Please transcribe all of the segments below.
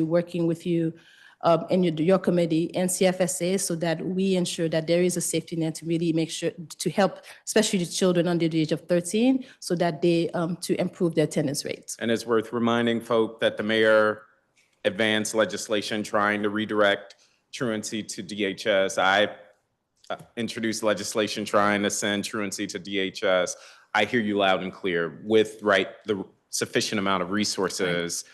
working with you and your committee and CFSA so that we ensure that there is a safety net to really make sure to help, especially the children under the age of 13, so that they to improve their attendance rates. And it's worth reminding folk that the mayor advanced legislation trying to redirect truancy to DHS. I introduced legislation trying to send truancy to DHS. I hear you loud and clear. With the sufficient amount of resources,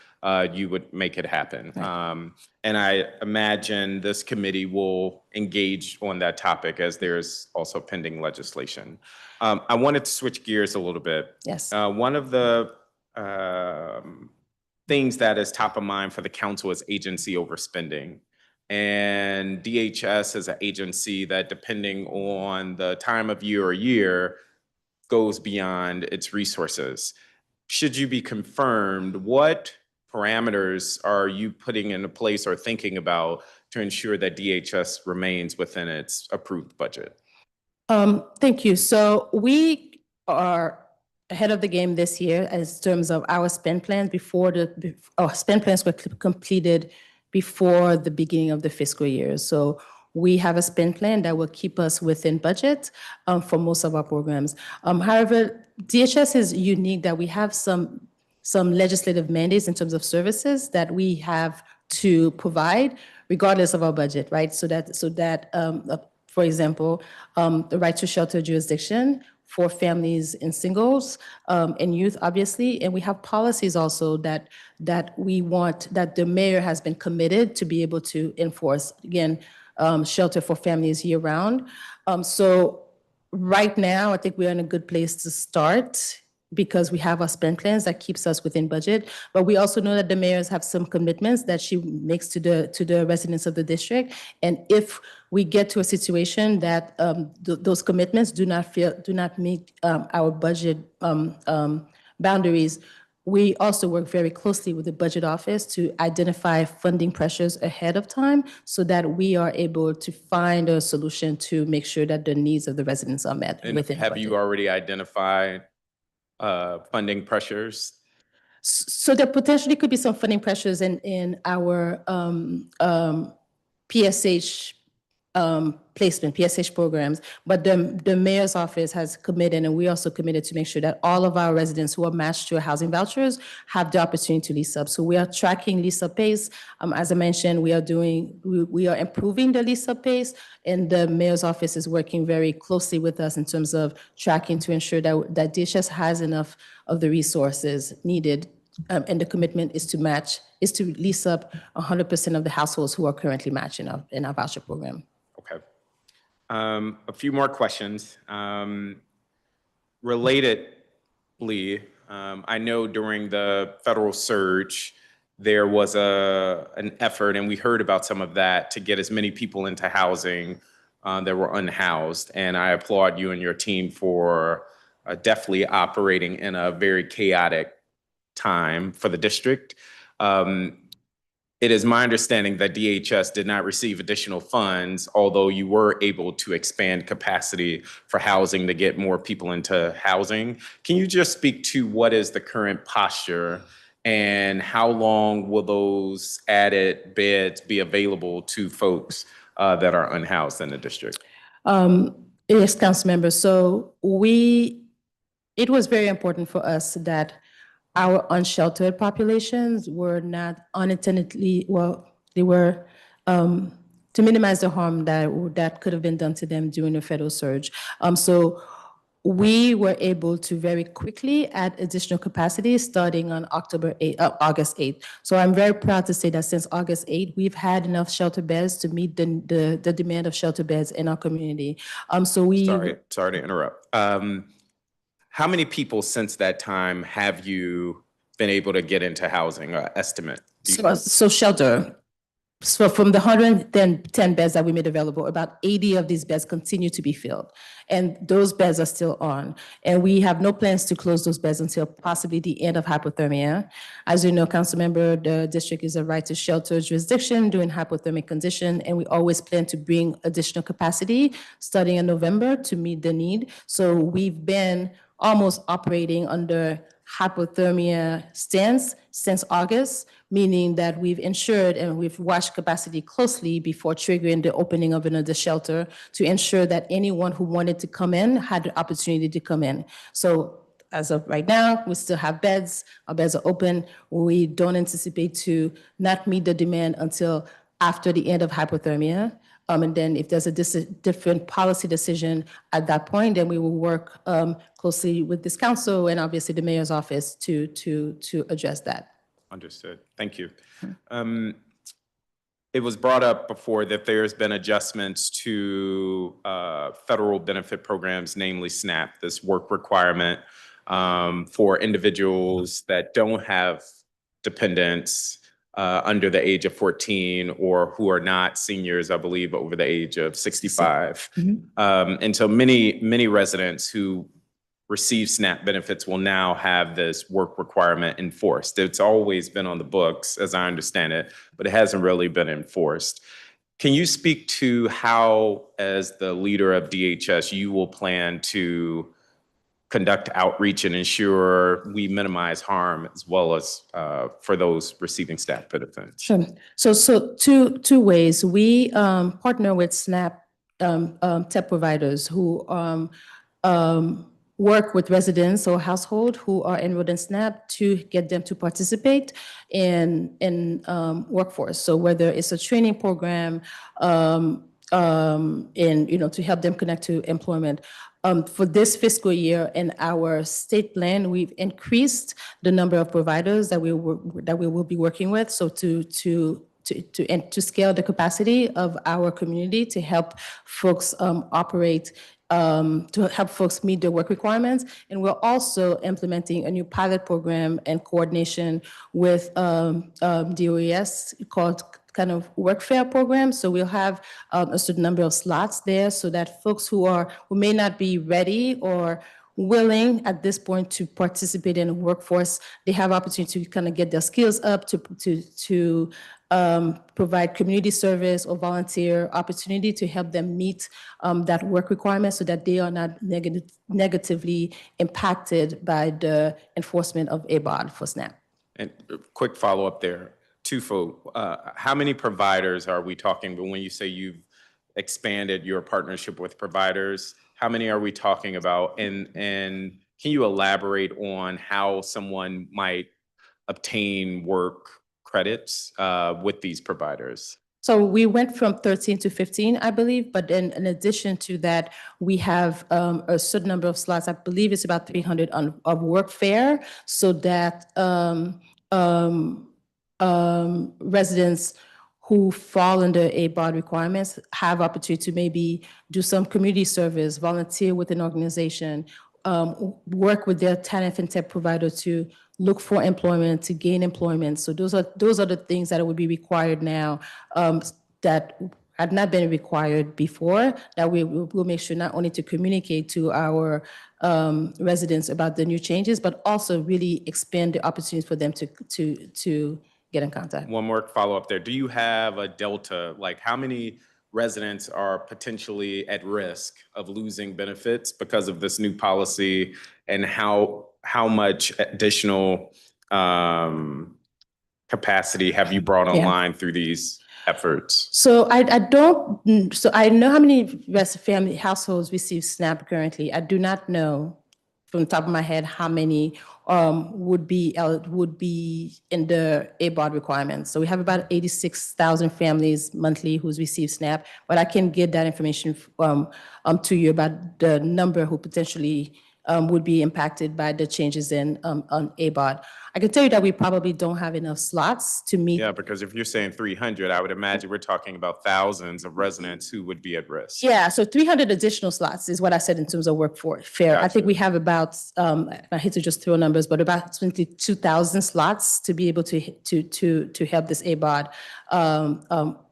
you would make it happen. Right. And I imagine this committee will engage on that topic as there's also pending legislation. I wanted to switch gears a little bit. Yes. One of the things that is top of mind for the council is agency overspending. And DHS is an agency that, depending on the time of year or year, goes beyond its resources. Should you be confirmed, what parameters are you putting into place or thinking about to ensure that DHS remains within its approved budget? Thank you. So we are ahead of the game this year as terms of our spend plans spend plans were completed before the beginning of the fiscal year. So we have a spend plan that will keep us within budget for most of our programs. However, DHS is unique that we have some legislative mandates in terms of services that we have to provide regardless of our budget, right? So that for example, the right to shelter jurisdiction for families and singles and youth, obviously, and we have policies also that we want, that the mayor has been committed to be able to enforce. Again, shelter for families year round. So right now, I think we're in a good place to start because we have our spend plans that keeps us within budget. But we also know that the mayors have some commitments that she makes to the residents of the district. And if we get to a situation that those commitments do not meet our budget boundaries, we also work very closely with the budget office to identify funding pressures ahead of time so that we are able to find a solution to make sure that the needs of the residents are met within have budget. You already identified funding pressures? So there potentially could be some funding pressures in our PSH placement, PSH programs, but the mayor's office has committed, and we also committed to make sure that all of our residents who are matched to housing vouchers have the opportunity to lease up. So we are tracking lease up pace. As I mentioned, we are improving the lease up pace, and the mayor's office is working very closely with us in terms of tracking to ensure that DHS has enough of the resources needed. And the commitment is to lease up 100% of the households who are currently matched in our voucher program. Okay. A few more questions. Relatedly, I know during the federal surge, there was an effort, and we heard about some of that, to get as many people into housing that were unhoused. And I applaud you and your team for definitely operating in a very chaotic time for the district. It is my understanding that DHS did not receive additional funds, although you were able to expand capacity for housing to get more people into housing. Can you just speak to what is the current posture and how long will those added beds be available to folks that are unhoused in the district? Yes, council members. So it was very important for us that our unsheltered populations were not unintentionally, they were to minimize the harm that could have been done to them during the federal surge. So we were able to very quickly add additional capacity starting on August 8th. So I'm very proud to say that since August 8th, we've had enough shelter beds to meet the demand of shelter beds in our community. Sorry to interrupt. How many people since that time have you been able to get into housing, estimate? So shelter. So from the 110 beds that we made available, about 80 of these beds continue to be filled. And those beds are still on. And we have no plans to close those beds until possibly the end of hypothermia. As you know, council member, the district is a right to shelter jurisdiction during hypothermic condition. And we always plan to bring additional capacity starting in November to meet the need. So we've been almost operating under hypothermia stance since August, meaning that we've ensured and we've watched capacity closely before triggering the opening of another shelter to ensure that anyone who wanted to come in had the opportunity to come in. So as of right now, we still have beds. Our beds are open. We don't anticipate to not meet the demand until after the end of hypothermia. And then if there's a different policy decision at that point, then we will work closely with this council and obviously the mayor's office to address that. Understood. Thank you. It was brought up before that there's been adjustments to federal benefit programs, namely SNAP, this work requirement for individuals that don't have dependents under the age of 14 or who are not seniors, I believe, over the age of 65. And so many residents who receive SNAP benefits will now have this work requirement enforced. It's always been on the books, as I understand it, but it hasn't really been enforced. Can you speak to how, as the leader of DHS, you will plan to conduct outreach and ensure we minimize harm as well as for those receiving SNAP benefits? Sure. So two ways. We partner with SNAP TEP providers who work with residents or household who are enrolled in SNAP to get them to participate in workforce. So whether it's a training program to help them connect to employment. For this fiscal year in our state plan, we've increased the number of providers that we will be working with. So to scale the capacity of our community to help folks operate, to help folks meet their work requirements. And we're also implementing a new pilot program in coordination with DOES called kind of workfare program. So we'll have a certain number of slots there so that folks who may not be ready or willing at this point to participate in the workforce, they have opportunity to kind of get their skills up to provide community service or volunteer opportunity to help them meet that work requirement so that they are not negatively impacted by the enforcement of ABOD for SNAP. And quick follow-up there, twofold. How many providers are we talking? But when you say you've expanded your partnership with providers, how many are we talking about? And can you elaborate on how someone might obtain work credits with these providers? So we went from 13 to 15, I believe, but then in addition to that, we have a certain number of slots. I believe it's about 300 of workfare, so that residents who fall under ABOD requirements have opportunity to maybe do some community service, volunteer with an organization, work with their TANF and TEP provider to look for employment, to gain employment. So those are the things that would be required now that had not been required before, that we will make sure not only to communicate to our residents about the new changes, but also really expand the opportunities for them to get in contact. One more follow-up there. Do you have a delta, like how many residents are potentially at risk of losing benefits because of this new policy, and how much additional capacity have you brought online through these efforts? So I know how many family households receive SNAP currently. I do not know from the top of my head how many would be in the ABOD requirements. So we have about 86,000 families monthly who's received SNAP, but I can get that information to you about the number who potentially would be impacted by the changes on ABOD. I can tell you that we probably don't have enough slots to meet. Yeah, because if you're saying 300, I would imagine we're talking about thousands of residents who would be at risk. Yeah, so 300 additional slots is what I said in terms of workforce fair. Gotcha. I think we have about, I hate to just throw numbers, but about 2,000 slots to be able to help this ABOD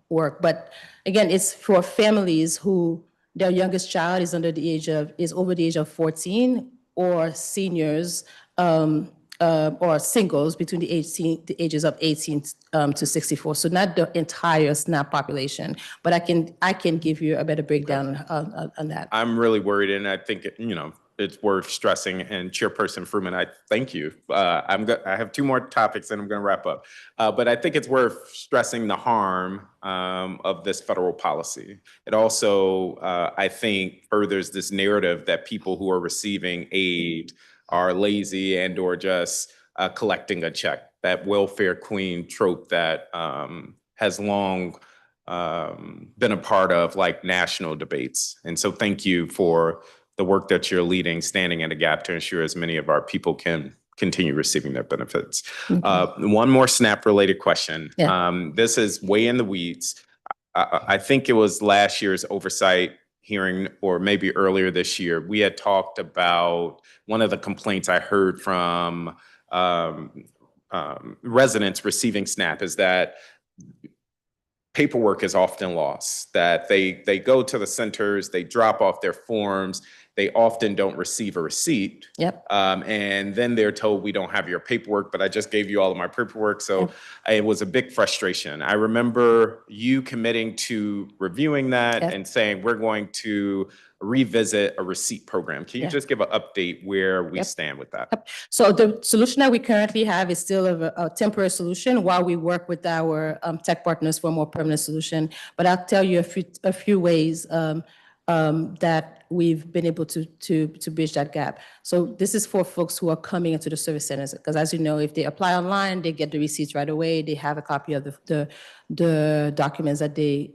work. But again, it's for families who their youngest child is over the age of 14, or seniors or singles between the ages of 18 to 64. So not the entire SNAP population, but I can give you a better breakdown on that. I'm really worried, and I think it's worth stressing, and Chairperson Fruman, I thank you. I have two more topics and I'm going to wrap up. But I think it's worth stressing the harm of this federal policy. It also, I think, furthers this narrative that people who are receiving aid are lazy and or just collecting a check. That welfare queen trope that has long been a part of like national debates. And so thank you for the work that you're leading, standing in a gap to ensure as many of our people can continue receiving their benefits. One more SNAP related question. Yeah. This is way in the weeds. I think it was last year's oversight hearing or maybe earlier this year. We had talked about one of the complaints I heard from residents receiving SNAP is that paperwork is often lost, that they go to the centers, they drop off their forms, they often don't receive a receipt. Yep. And then they're told, we don't have your paperwork, but I just gave you all of my paperwork. So it was a big frustration. I remember you committing to reviewing that and saying, we're going to revisit a receipt program. Can you just give an update where we stand with that? So the solution that we currently have is still a temporary solution while we work with our tech partners for a more permanent solution. But I'll tell you a few ways that we've been able to bridge that gap. So this is for folks who are coming into the service centers, because as you know, if they apply online, they get the receipts right away. They have a copy of the documents that they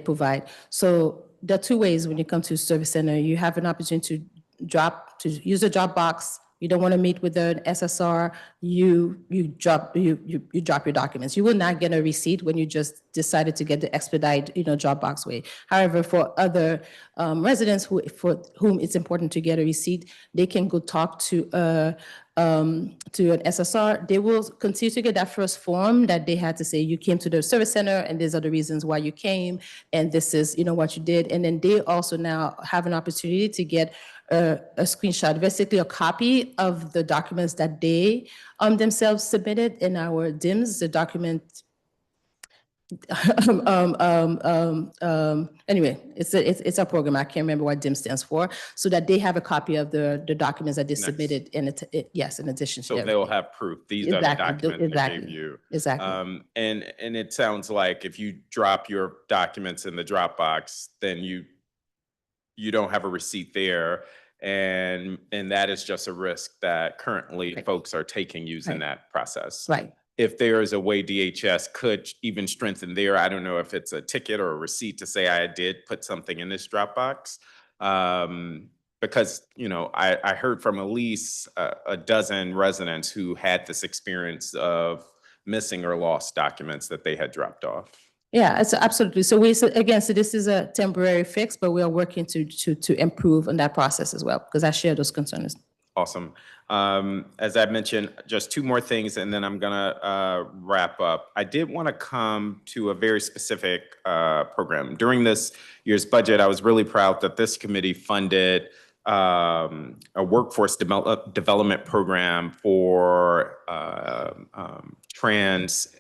provide. So there are two ways when you come to a service center. You have an opportunity to use a drop box. You don't want to meet with an SSR, you drop your documents. You will not get a receipt when you just decided to get the expedite, Dropbox way. However, for other residents for whom it's important to get a receipt, they can go talk to an SSR. They will continue to get that first form that they had to say, you came to the service center and these are the reasons why you came, and this is what you did. And then they also now have an opportunity to get a screenshot, basically a copy of the documents that they themselves submitted in our DIMS, the document. Anyway, it's a program. I can't remember what DIM stands for, so that they have a copy of the documents that they submitted. And yes, in addition to so they'll have proof. These are the documents that gave you. Exactly. And it sounds like if you drop your documents in the Dropbox, then you don't have a receipt there. And that is just a risk that currently folks are taking using that process. Right. If there is a way DHS could even strengthen there, I don't know if it's a ticket or a receipt to say I did put something in this Dropbox. Because, I heard from at least a dozen residents who had this experience of missing or lost documents that they had dropped off. Yeah, it's absolutely. So this is a temporary fix, but we are working to improve on that process as well, because I share those concerns. Awesome. As I mentioned, just two more things, and then I'm gonna wrap up. I did want to come to a very specific program. During this year's budget, I was really proud that this committee funded a workforce development program for trans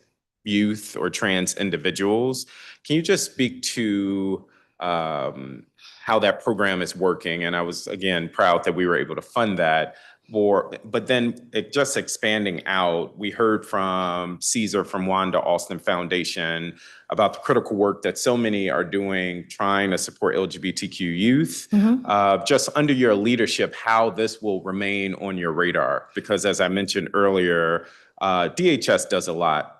youth or trans individuals. Can you just speak to how that program is working? And I was, again, proud that we were able to fund that. But then just expanding out, we heard from Caesar from Wanda Austin Foundation about the critical work that so many are doing trying to support LGBTQ youth. Just under your leadership, how this will remain on your radar. Because as I mentioned earlier, DHS does a lot.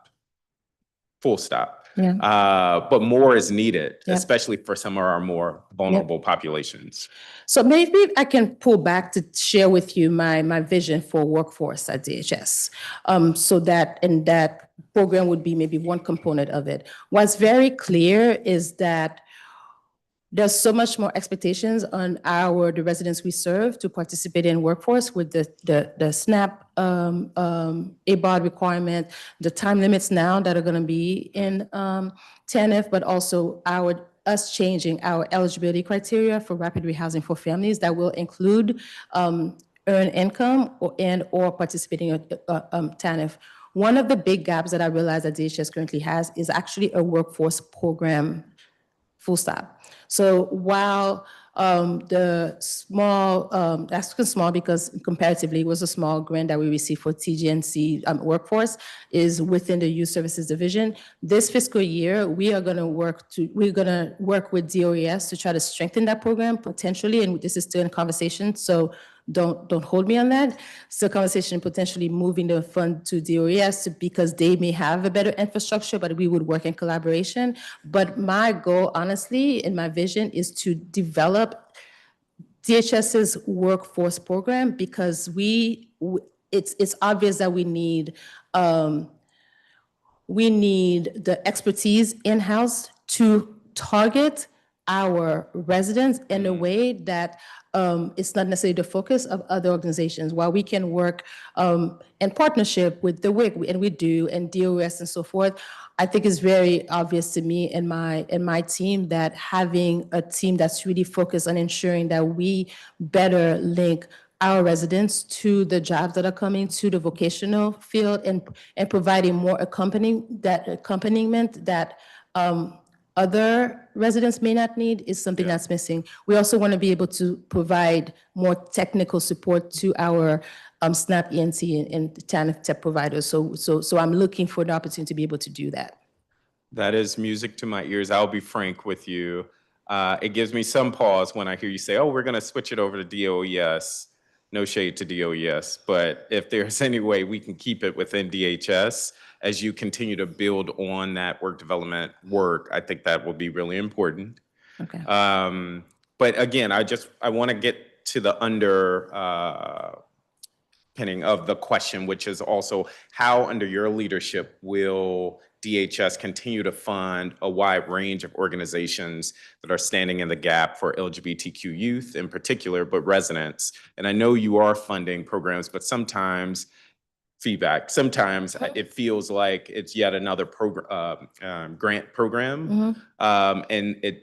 Full stop. But more is needed, especially for some of our more vulnerable populations. So maybe I can pull back to share with you my vision for workforce at DHS. So that program would be maybe one component of it. What's very clear is that there's so much more expectations on the residents we serve to participate in workforce with the SNAP ABOD requirement, the time limits now that are going to be in TANF, but also us changing our eligibility criteria for rapid rehousing for families that will include earned income or participating in TANF. One of the big gaps that I realize that DHS currently has is actually a workforce program. Full stop. So while The small, that's small because comparatively it was a small grant that we received for TGNC workforce is within the Youth Services Division. This fiscal year, we're going to work with DOES to try to strengthen that program potentially, and this is still in conversation, so don't hold me on that. Still conversation potentially moving the fund to DOES because they may have a better infrastructure, but we would work in collaboration. But my goal, honestly, and my vision is to develop DHS's workforce program because it's obvious that we need the expertise in-house to target our residents in a way that it's not necessarily the focus of other organizations. While we can work in partnership with the WIC, and we do, and DOS and so forth, I think it's very obvious to me and my team that having a team that's really focused on ensuring that we better link our residents to the jobs that are coming to the vocational field and providing more accompaniment that other residents may not need is something that's missing. We also want to be able to provide more technical support to our SNAP, ENT, and TANF tech providers. So I'm looking for the opportunity to be able to do that. That is music to my ears. I'll be frank with you. It gives me some pause when I hear you say, oh, we're going to switch it over to DOES. No shade to DOES, but if there's any way we can keep it within DHS as you continue to build on that work development work, I think that will be really important. Okay. But again, I want to get to the underpinning of the question, which is also how under your leadership will DHS continue to fund a wide range of organizations that are standing in the gap for LGBTQ youth in particular, but residents. And I know you are funding programs, but sometimes it feels like it's yet another grant program. And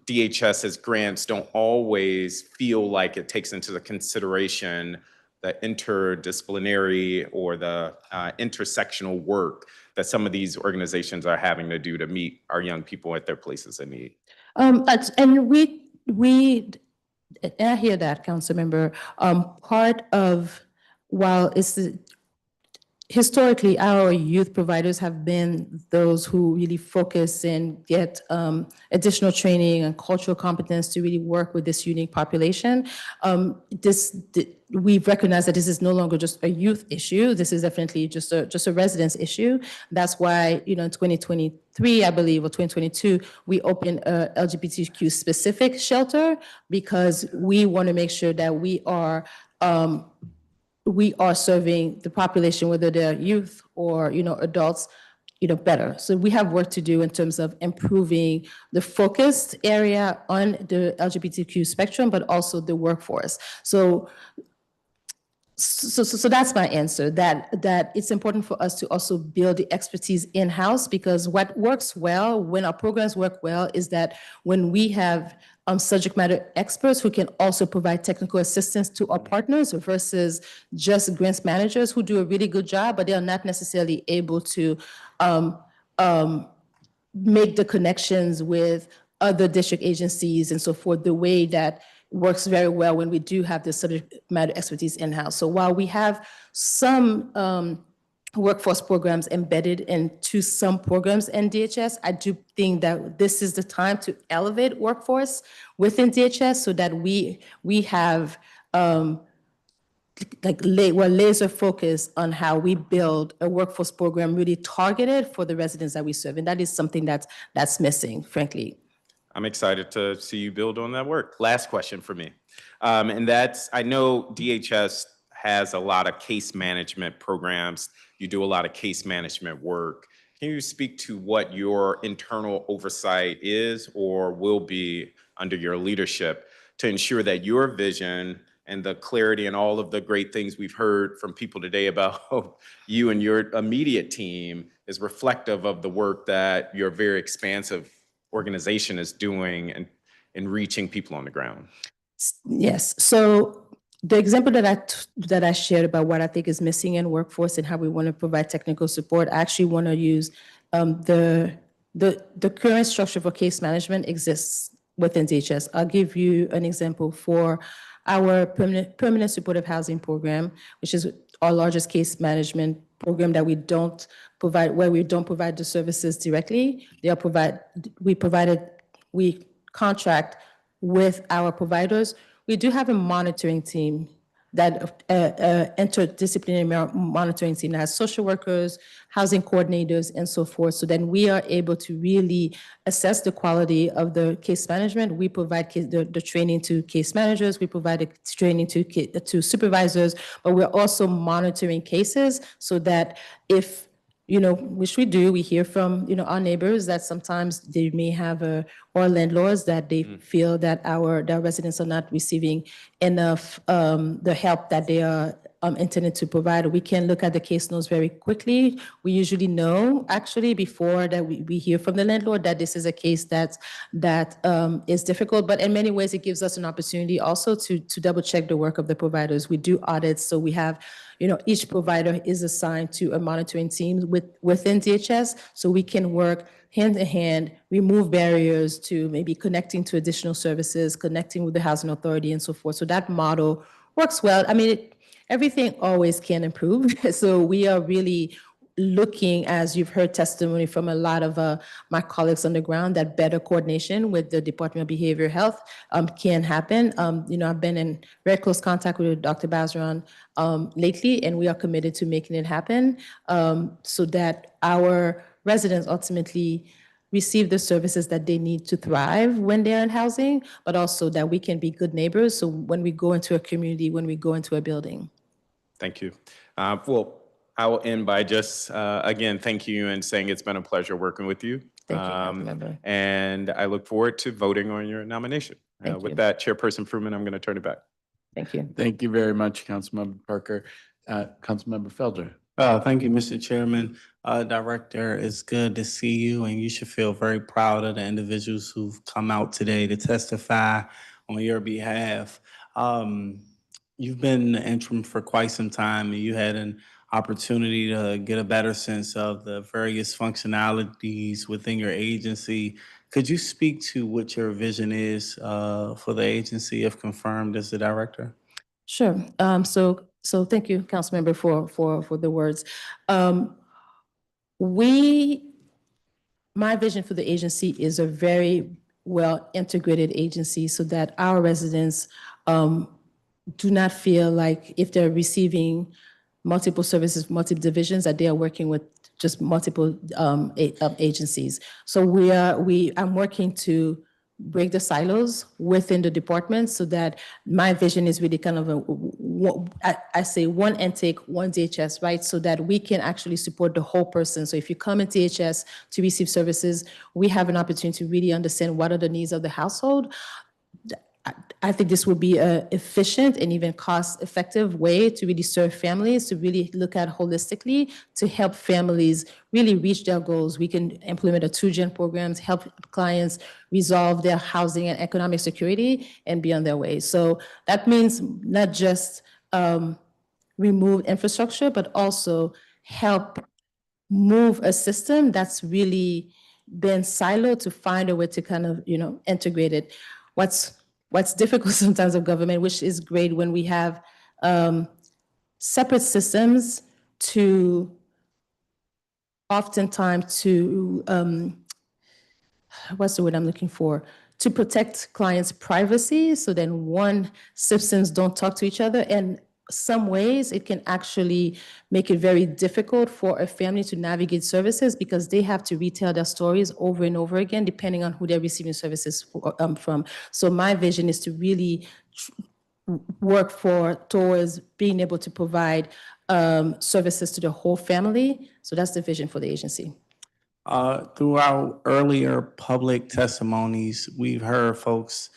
DHS's grants don't always feel like it takes into the consideration the interdisciplinary or the intersectional work that some of these organizations are having to do to meet our young people at their places of need. And I hear that, Council Member. Part of, while it's historically, our youth providers have been those who really focus and get additional training and cultural competence to really work with this unique population. We've recognized that this is no longer just a youth issue. This is definitely just a residence issue. That's why, in 2023, I believe, or 2022, we opened a LGBTQ specific shelter because we want to make sure that we are serving the population, whether they're youth or, adults, better. So we have work to do in terms of improving the focused area on the LGBTQ spectrum, but also the workforce. So that's my answer, that it's important for us to also build the expertise in-house, because what works well, when our programs work well, is that when we have subject matter experts who can also provide technical assistance to our partners versus just grants managers who do a really good job, but they are not necessarily able to make the connections with other district agencies and so forth, the way that works very well when we do have the subject matter expertise in-house. So while we have some workforce programs embedded into some programs in DHS, I do think that this is the time to elevate workforce within DHS so that we have we're laser focused on how we build a workforce program really targeted for the residents that we serve. And that is something that's missing, frankly. I'm excited to see you build on that work. Last question for me. And that's, I know DHS has a lot of case management programs. You do a lot of case management work. Can you speak to what your internal oversight is or will be under your leadership to ensure that your vision and the clarity and all of the great things we've heard from people today about you and your immediate team is reflective of the work that your very expansive organization is doing and reaching people on the ground? Yes. So the example that I shared about what I think is missing in workforce and how we want to provide technical support, I actually want to use the current structure for case management exists within DHS. I'll give you an example for our permanent supportive housing program, which is our largest case management program that we don't provide, where we don't provide the services directly. We contract with our providers. We do have a monitoring team, that interdisciplinary monitoring team that has social workers, housing coordinators, and so forth. So then we are able to really assess the quality of the case management. We provide the training to case managers. We provide the training to supervisors, but we're also monitoring cases so that if, which we do, we hear from, our neighbors that sometimes they may have or landlords that they feel that their residents are not receiving enough the help that they are intended to provide. We can look at the case notes very quickly. We usually know actually before that we hear from the landlord that this is a case that is difficult, but in many ways it gives us an opportunity also to double check the work of the providers. We do audits, so we have, each provider is assigned to a monitoring team within DHS, so we can work hand in hand, remove barriers to maybe connecting to additional services, connecting with the housing authority and so forth. So that model works well. I mean, everything always can improve. So we are really looking, as you've heard testimony from a lot of my colleagues on the ground, that better coordination with the Department of Behavioral Health can happen. I've been in very close contact with Dr. Bazran lately, and we are committed to making it happen so that our residents ultimately receive the services that they need to thrive when they're in housing, but also that we can be good neighbors. So when we go into a community, when we go into a building. Thank you. Well, I will end by just, again, thank you and saying it's been a pleasure working with you. Thank you, Councilmember. And I look forward to voting on your nomination. With that, Chairperson Fruman, I'm going to turn it back. Thank you. Thank you very much, Councilmember Parker. Councilmember Felder. Thank you, Mr. Chairman. Director, it's good to see you, and you should feel very proud of the individuals who've come out today to testify on your behalf. You've been the interim for quite some time, and you had an opportunity to get a better sense of the various functionalities within your agency. Could you speak to what your vision is for the agency if confirmed as the director? Sure. So thank you, Councilmember, for the words. My vision for the agency is a very well integrated agency so that our residents do not feel like if they're receiving multiple services, multiple divisions, that they are working with just multiple agencies. So I'm working to break the silos within the department so that my vision is really kind of I say one intake, one DHS, right? So that we can actually support the whole person. So if you come in DHS to receive services, we have an opportunity to really understand what are the needs of the household. I think this would be an efficient and even cost-effective way to really serve families, to really look at holistically, to help families really reach their goals. We can implement a 2-gen programs, help clients resolve their housing and economic security and be on their way. So that means not just remove infrastructure, but also help move a system that's really been siloed to find a way to kind of, integrate it. What's difficult sometimes of government, which is great when we have separate systems to oftentimes to, what's the word I'm looking for? To protect clients' privacy. So then one systems don't talk to each other. And some ways it can actually make it very difficult for a family to navigate services because they have to retell their stories over and over again, depending on who they're receiving services from. So my vision is to really work towards being able to provide services to the whole family. So that's the vision for the agency. Throughout earlier public testimonies, we've heard folks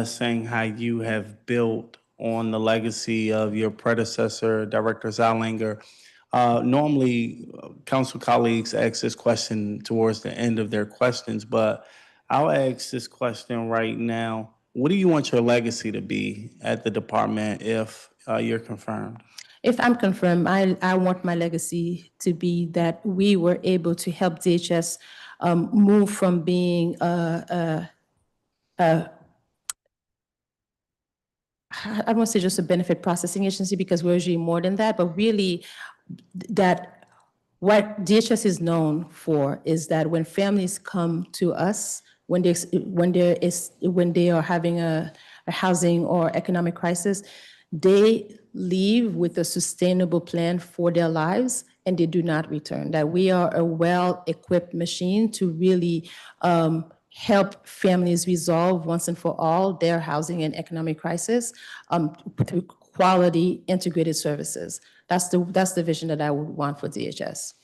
saying how you have built on the legacy of your predecessor, Director Zallinger. Normally, council colleagues ask this question towards the end of their questions, but I'll ask this question right now. What do you want your legacy to be at the department if you're confirmed? If I'm confirmed, I want my legacy to be that we were able to help DHS move from being I won't say just a benefit processing agency because we're usually more than that, but really that what DHS is known for is that when families come to us, when they are having a housing or economic crisis, they leave with a sustainable plan for their lives and they do not return. That we are a well-equipped machine to really help families resolve once and for all their housing and economic crisis through quality integrated services. That's the vision that I would want for DHS.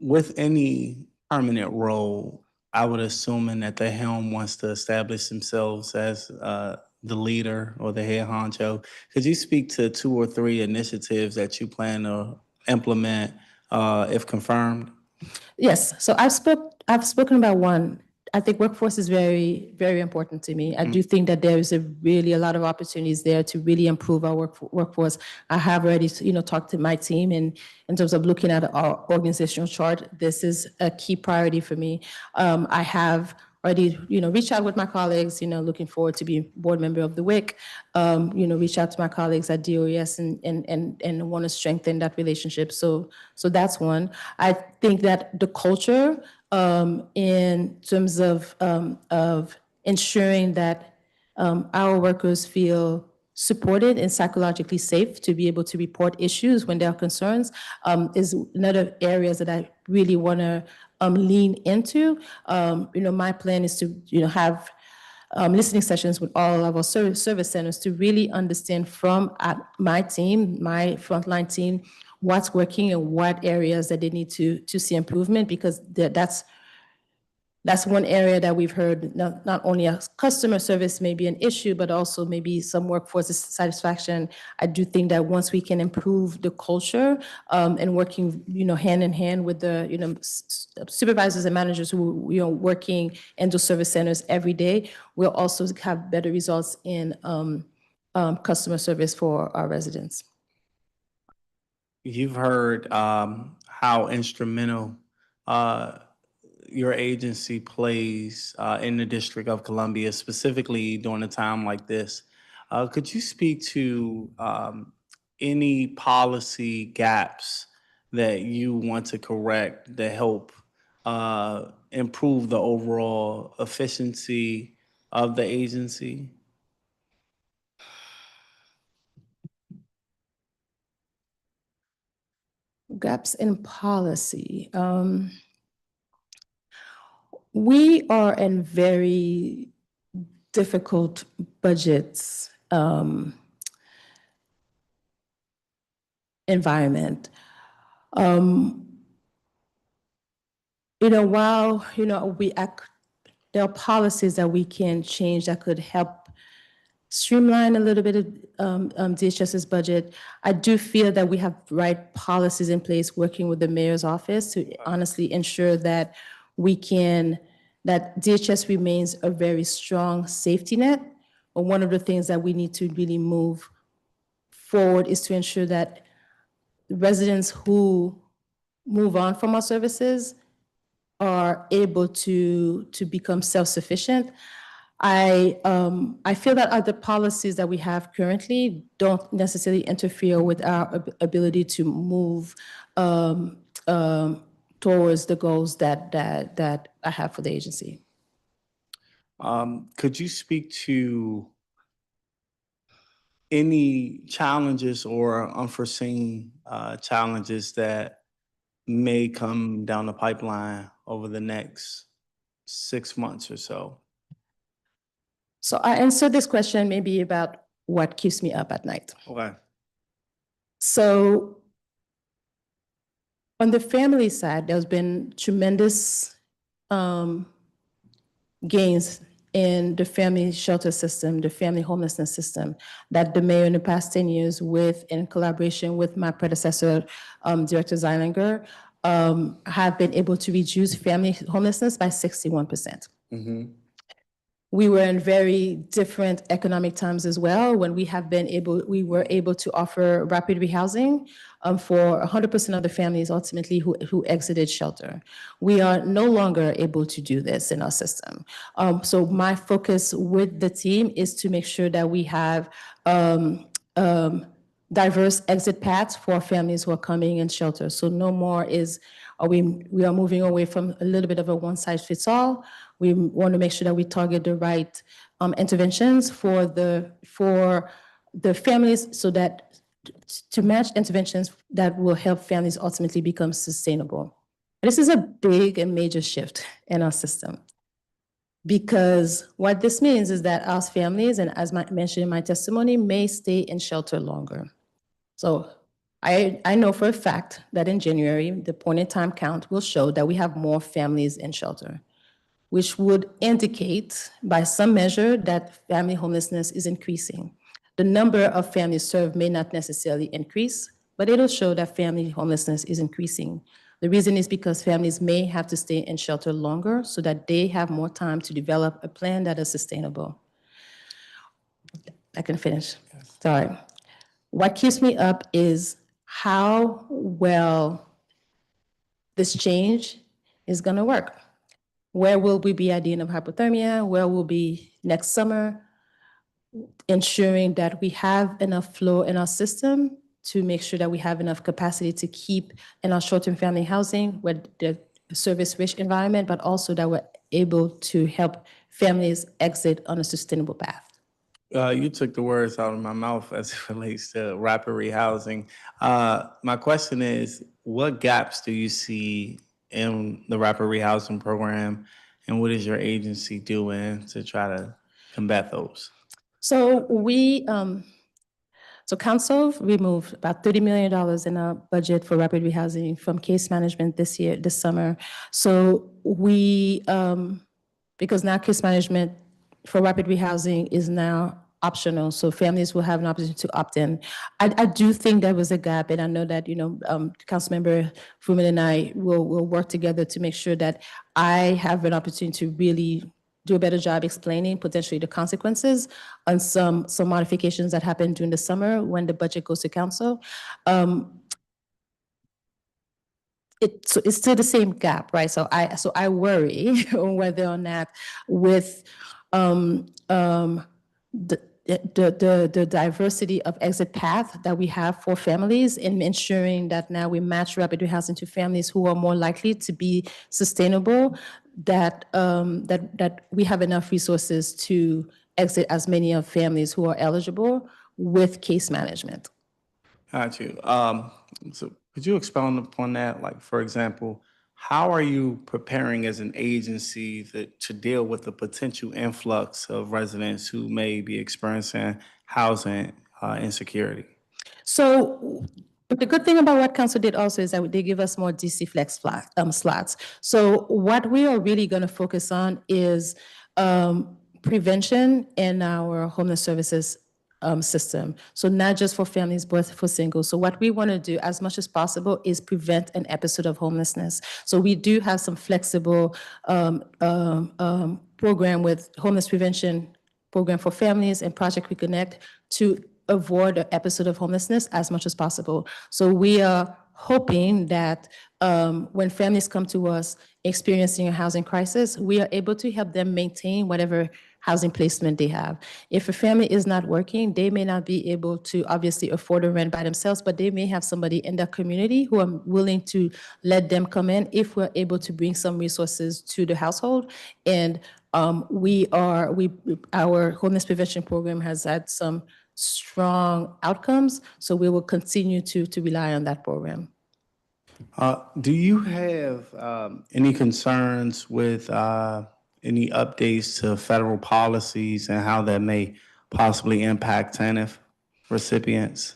With any permanent role, I would assume that the helm wants to establish themselves as the leader or the head honcho. Could you speak to 2 or 3 initiatives that you plan to implement if confirmed? Yes, so I've spoken about one. I think workforce is very, very important to me. I do think that there is really a lot of opportunities there to really improve our workforce. I have already, talked to my team in terms of looking at our organizational chart. This is a key priority for me. I have already, reached out with my colleagues, looking forward to be board member of the WIC, reach out to my colleagues at DOES and want to strengthen that relationship. So that's one. I think that the culture in terms of ensuring that our workers feel supported and psychologically safe to be able to report issues when there are concerns is another areas that I really want to lean into. My plan is to have listening sessions with all of our service centers to really understand from my team, my frontline team, what's working and what areas that they need to see improvement, because that's one area that we've heard not only as customer service may be an issue, but also maybe some workforce dissatisfaction. I do think that once we can improve the culture and working, hand in hand with the, supervisors and managers who, working in those service centers every day, we'll also have better results in customer service for our residents. You've heard how instrumental your agency plays in the District of Columbia, specifically during a time like this. Could you speak to any policy gaps that you want to correct to help improve the overall efficiency of the agency? Gaps in policy. We are in very difficult budgets environment. While there are policies that we can change that could help streamline a little bit of DHS's budget, I do feel that we have right policies in place working with the mayor's office to honestly ensure that that DHS remains a very strong safety net. But one of the things that we need to really move forward is to ensure that residents who move on from our services are able to become self-sufficient. I feel that other policies that we have currently don't necessarily interfere with our ability to move towards the goals that I have for the agency. Could you speak to any challenges or unforeseen challenges that may come down the pipeline over the next 6 months or so? So I answered this question maybe about what keeps me up at night. Okay. So on the family side, there's been tremendous gains in the family shelter system, the family homelessness system, that the mayor in the past 10 years in collaboration with my predecessor, Director Zeilinger, have been able to reduce family homelessness by 61%. We were in very different economic times as well when we were able to offer rapid rehousing for 100% of the families ultimately who exited shelter. We are no longer able to do this in our system. So my focus with the team is to make sure that we have diverse exit paths for families who are coming in shelter. So no more we are moving away from a little bit of a one size fits all. We want to make sure that we target the right interventions for the families so that to match interventions that will help families ultimately become sustainable. This is a big and major shift in our system. Because what this means is that our families, and as mentioned in my testimony, may stay in shelter longer. So I know for a fact that in January, the point-in-time count will show that we have more families in shelter, which would indicate by some measure that family homelessness is increasing. The number of families served may not necessarily increase, but it'll show that family homelessness is increasing. The reason is because families may have to stay in shelter longer so that they have more time to develop a plan that is sustainable. I can finish. Sorry. What keeps me up is how well this change is going to work. Where will we be at the end of hypothermia? Where will we be next summer? Ensuring that we have enough flow in our system to make sure that we have enough capacity to keep in our short-term family housing with the service-rich environment, but also that we're able to help families exit on a sustainable path. You took the words out of my mouth as it relates to rapid rehousing. My question is, what gaps do you see in the rapid rehousing program, and what is your agency doing to try to combat those? So council removed about $30 million in our budget for rapid rehousing from case management this summer. So because now case management for rapid rehousing is now optional, so families will have an opportunity to opt in. I do think there was a gap, and I know that Councilmember Fuhrman and I will work together to make sure that I have an opportunity to really do a better job explaining potentially the consequences on some modifications that happened during the summer when the budget goes to council. It's still the same gap, right? So I worry whether or not with the diversity of exit path that we have for families in ensuring that now we match rapid rehousing to families who are more likely to be sustainable, that we have enough resources to exit as many of families who are eligible with case management. Got you. So could you expound upon that? Like, for example, how are you preparing as an agency to deal with the potential influx of residents who may be experiencing housing insecurity? So the good thing about what council did also is that they give us more DC Flex slots. So what we are really going to focus on is prevention in our homeless services system. So not just for families, but for singles. So what we want to do as much as possible is prevent an episode of homelessness. So we do have some flexible program with homeless prevention program for families and Project Reconnect to avoid an episode of homelessness as much as possible. So we are hoping that when families come to us experiencing a housing crisis, we are able to help them maintain whatever housing placement they have. If a family is not working, they may not be able to obviously afford a rent by themselves, but they may have somebody in their community who are willing to let them come in if we're able to bring some resources to the household. And our homeless prevention program has had some strong outcomes, so we will continue to rely on that program. Do you have any concerns with any updates to federal policies and how that may possibly impact TANF recipients?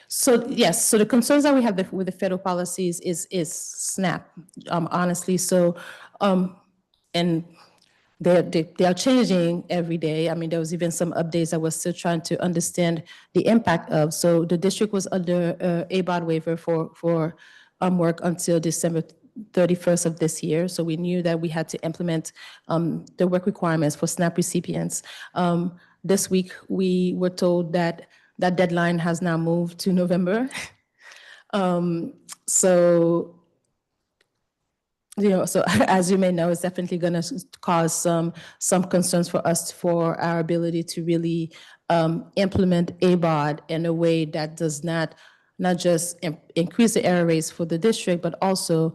So yes, so the concerns that we have with the federal policies is SNAP, honestly. So, and they are changing every day. I mean, there was even some updates that we're still trying to understand the impact of. So the district was under ABOD waiver for work until December 31st of this year. So we knew that we had to implement the work requirements for SNAP recipients. This week, we were told that that deadline has now moved to November. So, so as you may know, it's definitely going to cause some concerns for us for our ability to really implement ABOD in a way that does not just increase the error rates for the district, but also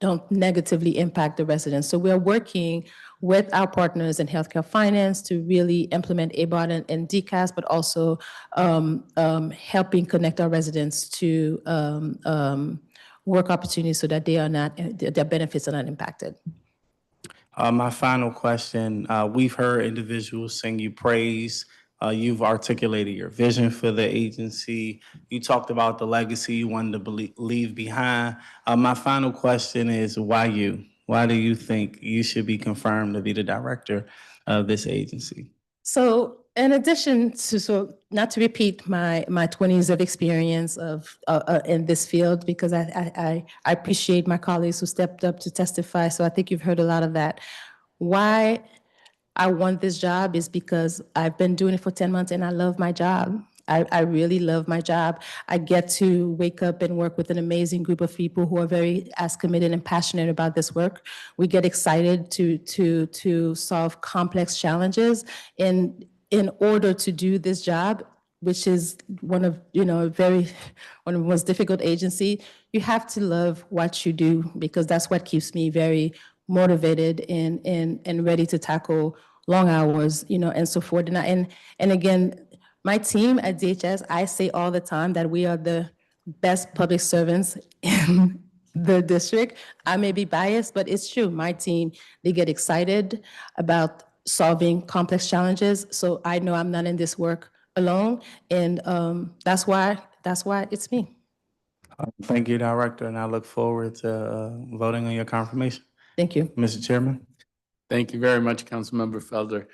don't negatively impact the residents. So we're working with our partners in healthcare finance to really implement ABOD and DCAS, but also helping connect our residents to work opportunities so that their benefits are not impacted. My final question, we've heard individuals sing you praise. You've articulated your vision for the agency. You talked about the legacy you wanted to leave behind. My final question is, why you? Why do you think you should be confirmed to be the director of this agency? So in addition to, so not to repeat my 20 years of experience in this field, because I appreciate my colleagues who stepped up to testify. So I think you've heard a lot of that. Why I want this job is because I've been doing it for 10 months and I love my job. I really love my job. I get to wake up and work with an amazing group of people who are very as committed and passionate about this work. We get excited to solve complex challenges in order to do this job, which is one of the most difficult agency. You have to love what you do, because that's what keeps me very motivated and ready to tackle long hours, and so forth. And again, my team at DHS, I say all the time that we are the best public servants in the district. I may be biased, but it's true. My team, they get excited about solving complex challenges. So I know I'm not in this work alone, and that's why it's me. Thank you, Director, and I look forward to voting on your confirmation. Thank you. Mr. Chairman. Thank you very much, Councilmember Felder.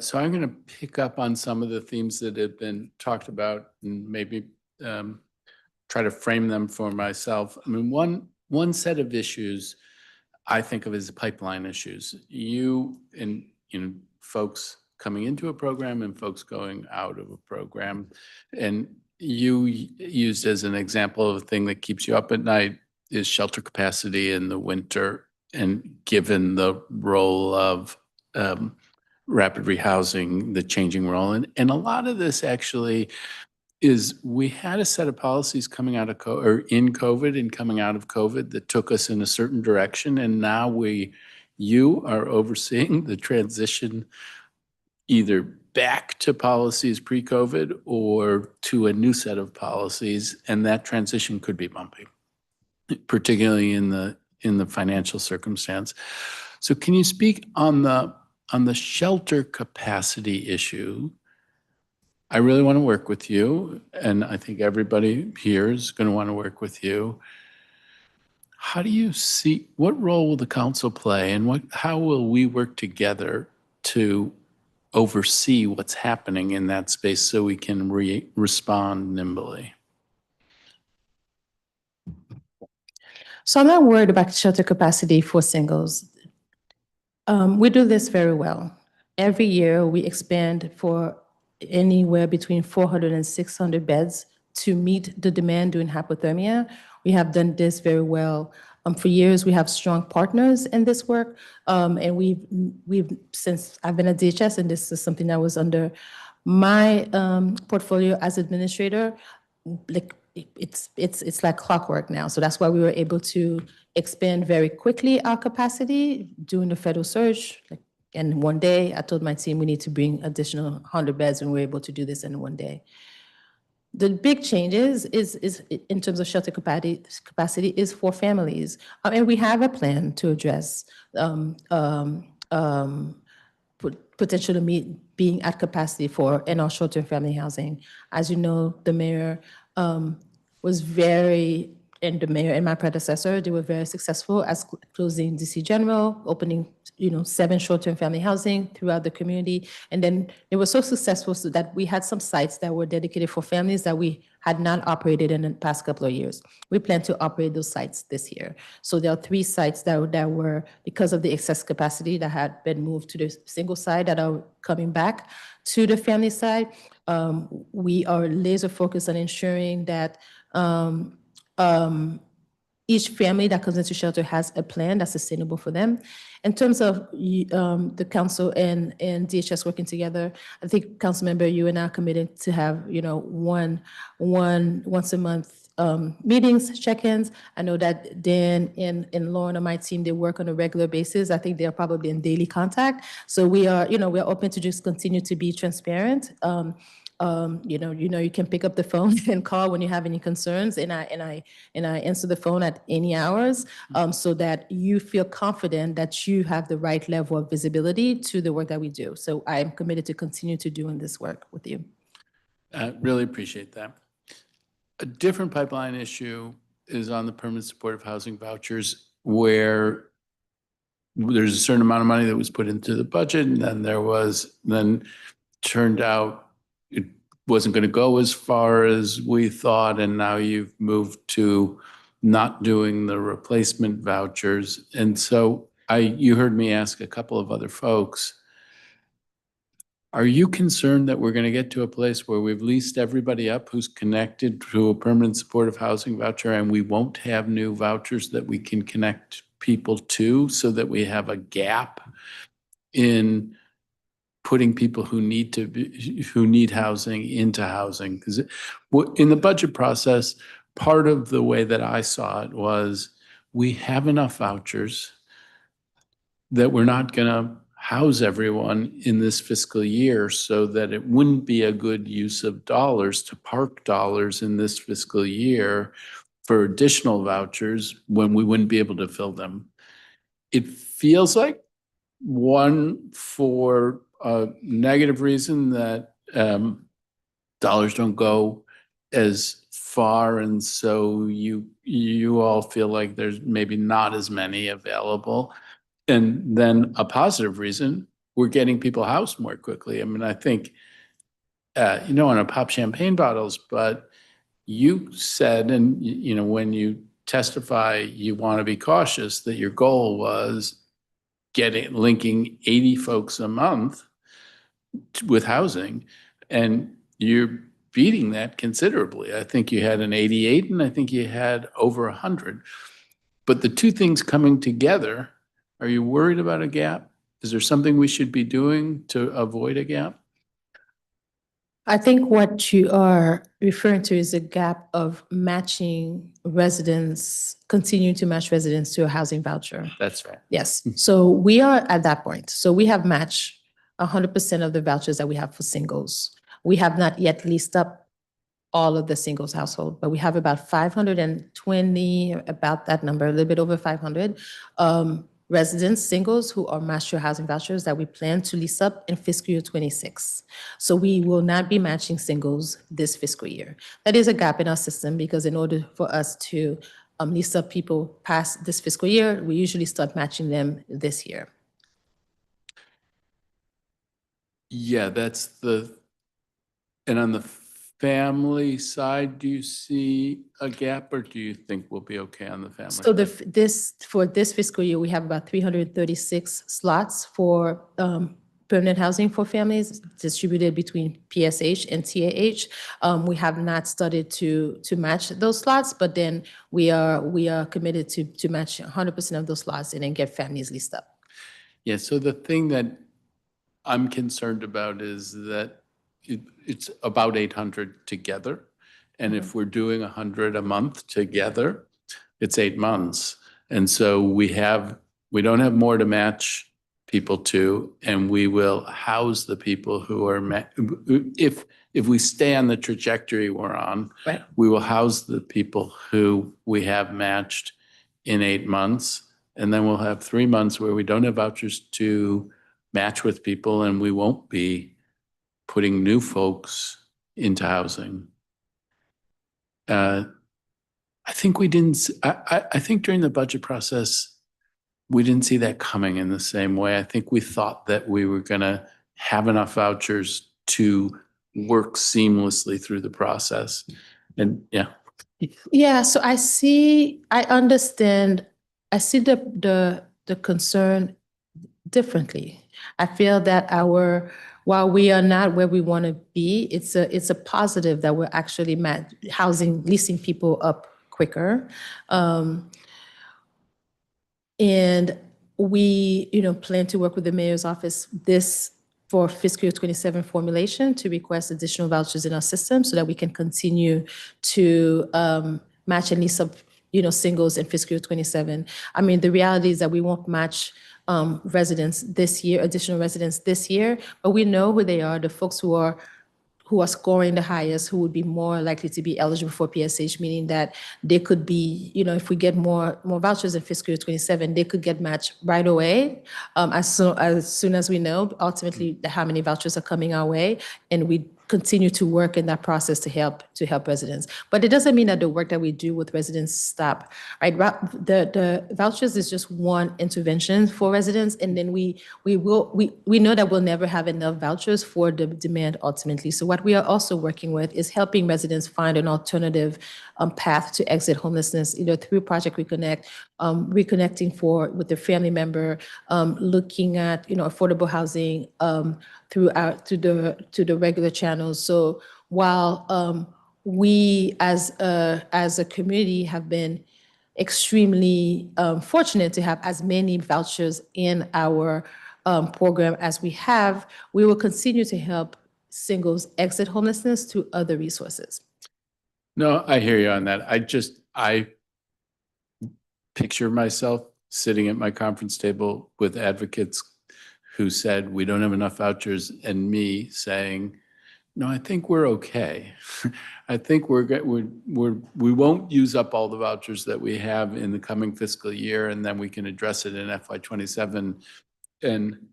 So I'm going to pick up on some of the themes that have been talked about and maybe try to frame them for myself. I mean, one set of issues I think of as pipeline issues. You and folks coming into a program and folks going out of a program, and you used as an example of a thing that keeps you up at night is shelter capacity in the winter. And given the role of rapid rehousing, the changing role, and a lot of this actually is we had a set of policies coming out of in COVID and coming out of COVID that took us in a certain direction, and now you are overseeing the transition either back to policies pre-COVID or to a new set of policies, and that transition could be bumpy, particularly in the financial circumstance. So can you speak on the shelter capacity issue? I really want to work with you, and I think everybody here is going to want to work with you. How do you see, what role will the council play, and how will we work together to oversee what's happening in that space so we can respond nimbly? So I'm not worried about shelter capacity for singles. We do this very well. Every year we expand for anywhere between 400 and 600 beds to meet the demand during hypothermia. We have done this very well. For years, we have strong partners in this work. And we've since I've been at DHS, and this is something that was under my portfolio as administrator, like it's like clockwork now. So that's why we were able to expand very quickly our capacity during the federal surge. And one day I told my team we need to bring additional 100 beds, and we were able to do this in one day. The big changes is in terms of shelter capacity is for families. And we have a plan to address potentially being at capacity in our short-term family housing. As you know, the mayor was very and the mayor and my predecessor, they were very successful as closing DC General, opening, 7 short-term family housing throughout the community. And then they were so successful so that we had some sites that were dedicated for families that we had not operated in the past couple of years. We plan to operate those sites this year. So there are 3 sites that were, because of the excess capacity that had been moved to the single side, that are coming back to the family side. We are laser focused on ensuring that each family that comes into shelter has a plan that's sustainable for them. In terms of the council and DHS working together, I think Councilmember, you and I are committed to have, once a month meetings, check-ins. I know that Dan and Lauren on my team, they work on a regular basis. I think they're probably in daily contact. So we are, we're open to just continue to be transparent. You can pick up the phone and call when you have any concerns, and I answer the phone at any hours, so that you feel confident that you have the right level of visibility to the work that we do. So I am committed to continue to doing this work with you. Really appreciate that. A different pipeline issue is on the permanent supportive housing vouchers, where there's a certain amount of money that was put into the budget, and then turned out it wasn't going to go as far as we thought, and now you've moved to not doing the replacement vouchers. And so you heard me ask a couple of other folks, are you concerned that we're going to get to a place where we've leased everybody up who's connected to a permanent supportive housing voucher, and we won't have new vouchers that we can connect people to, so that we have a gap in putting people who need housing into housing? Because in the budget process, part of the way that I saw it was, we have enough vouchers that we're not going to house everyone in this fiscal year, so that it wouldn't be a good use of dollars to park dollars in this fiscal year for additional vouchers when we wouldn't be able to fill them. It feels like, one, for a negative reason, that dollars don't go as far, and so you all feel like there's maybe not as many available. And then a positive reason, we're getting people housed more quickly. I mean, I think, you don't want to pop champagne bottles, but you said, and when you testify, you want to be cautious, that your goal was linking 80 folks a month with housing, and you're beating that considerably. I think you had an 88, and I think you had over 100. But the two things coming together, are you worried about a gap? Is there something we should be doing to avoid a gap? I think what you are referring to is a gap of matching residents, continuing to match residents to a housing voucher. That's right. Yes, so we are at that point. So we have matched 100% of the vouchers that we have for singles. We have not yet leased up all of the singles household, but we have about 520, about that number, a little bit over 500 residents, singles, who are master housing vouchers that we plan to lease up in fiscal year 26. So we will not be matching singles this fiscal year. That is a gap in our system, because in order for us to lease up people past this fiscal year, we usually start matching them this year. Yeah, and on the family side, do you see a gap, or do you think we'll be okay on the family So side? for this fiscal year, we have about 336 slots for permanent housing for families distributed between PSH and TAH. We have not started to match those slots, but then we are committed to match 100% of those slots and then get families leased up. Yeah, so the thing that I'm concerned about is that it's about 800 together. And if we're doing 100 a month together, it's 8 months. And so we don't have more to match people to, and we will house the people who are, if we stay on the trajectory we're on, Right. we will house the people who we have matched in 8 months. And then we'll have 3 months where we don't have vouchers to match with people, and we won't be putting new folks into housing. I think we didn't, I think during the budget process, we didn't see that coming in the same way. I think we thought that we were gonna have enough vouchers to work seamlessly through the process. And yeah, Yeah, so I understand, I see the concern differently. I feel that while we are not where we want to be, it's a positive that we're actually leasing people up quicker. And we, plan to work with the mayor's office for fiscal year 27 formulation to request additional vouchers in our system so that we can continue to match and lease up, singles in fiscal year 27. I mean, the reality is that we won't match additional residents this year, but we know who they are, the folks who are scoring the highest, who would be more likely to be eligible for PSH, meaning that they could be, if we get more vouchers in fiscal year 27, they could get matched right away, as soon as we know ultimately how many vouchers are coming our way, and we continue to work in that process to help residents. But it doesn't mean that the work that we do with residents stop, right? The vouchers is just one intervention for residents, and then we know that we'll never have enough vouchers for the demand ultimately. So what we are also working with is helping residents find an alternative path to exit homelessness, either through Project Reconnect, reconnecting with their family member, looking at affordable housing through the regular channels. So while we as a community have been extremely fortunate to have as many vouchers in our program as we have, we will continue to help singles exit homelessness through other resources. no, I hear you on that. I picture myself sitting at my conference table with advocates who said, we don't have enough vouchers, and me saying, no, I think we're okay. I think we won't use up all the vouchers that we have in the coming fiscal year, and then we can address it in FY27. And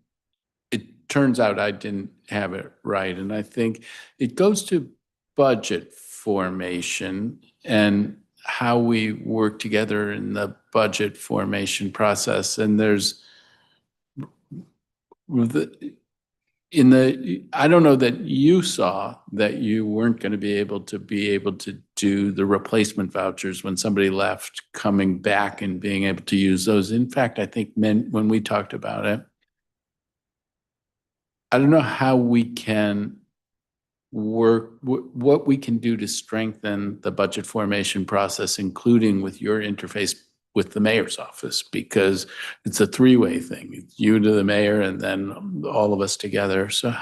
it turns out I didn't have it right. And I think it goes to budget formation and how we work together in the budget formation process. And I don't know that you saw that you weren't going to be able to do the replacement vouchers when somebody left, coming back and being able to use those. In fact, I think when we talked about it, I don't know how we can work, what we can do to strengthen the budget formation process, including with your interface with the mayor's office, because it's a three-way thing. It's you to the mayor and then all of us together. So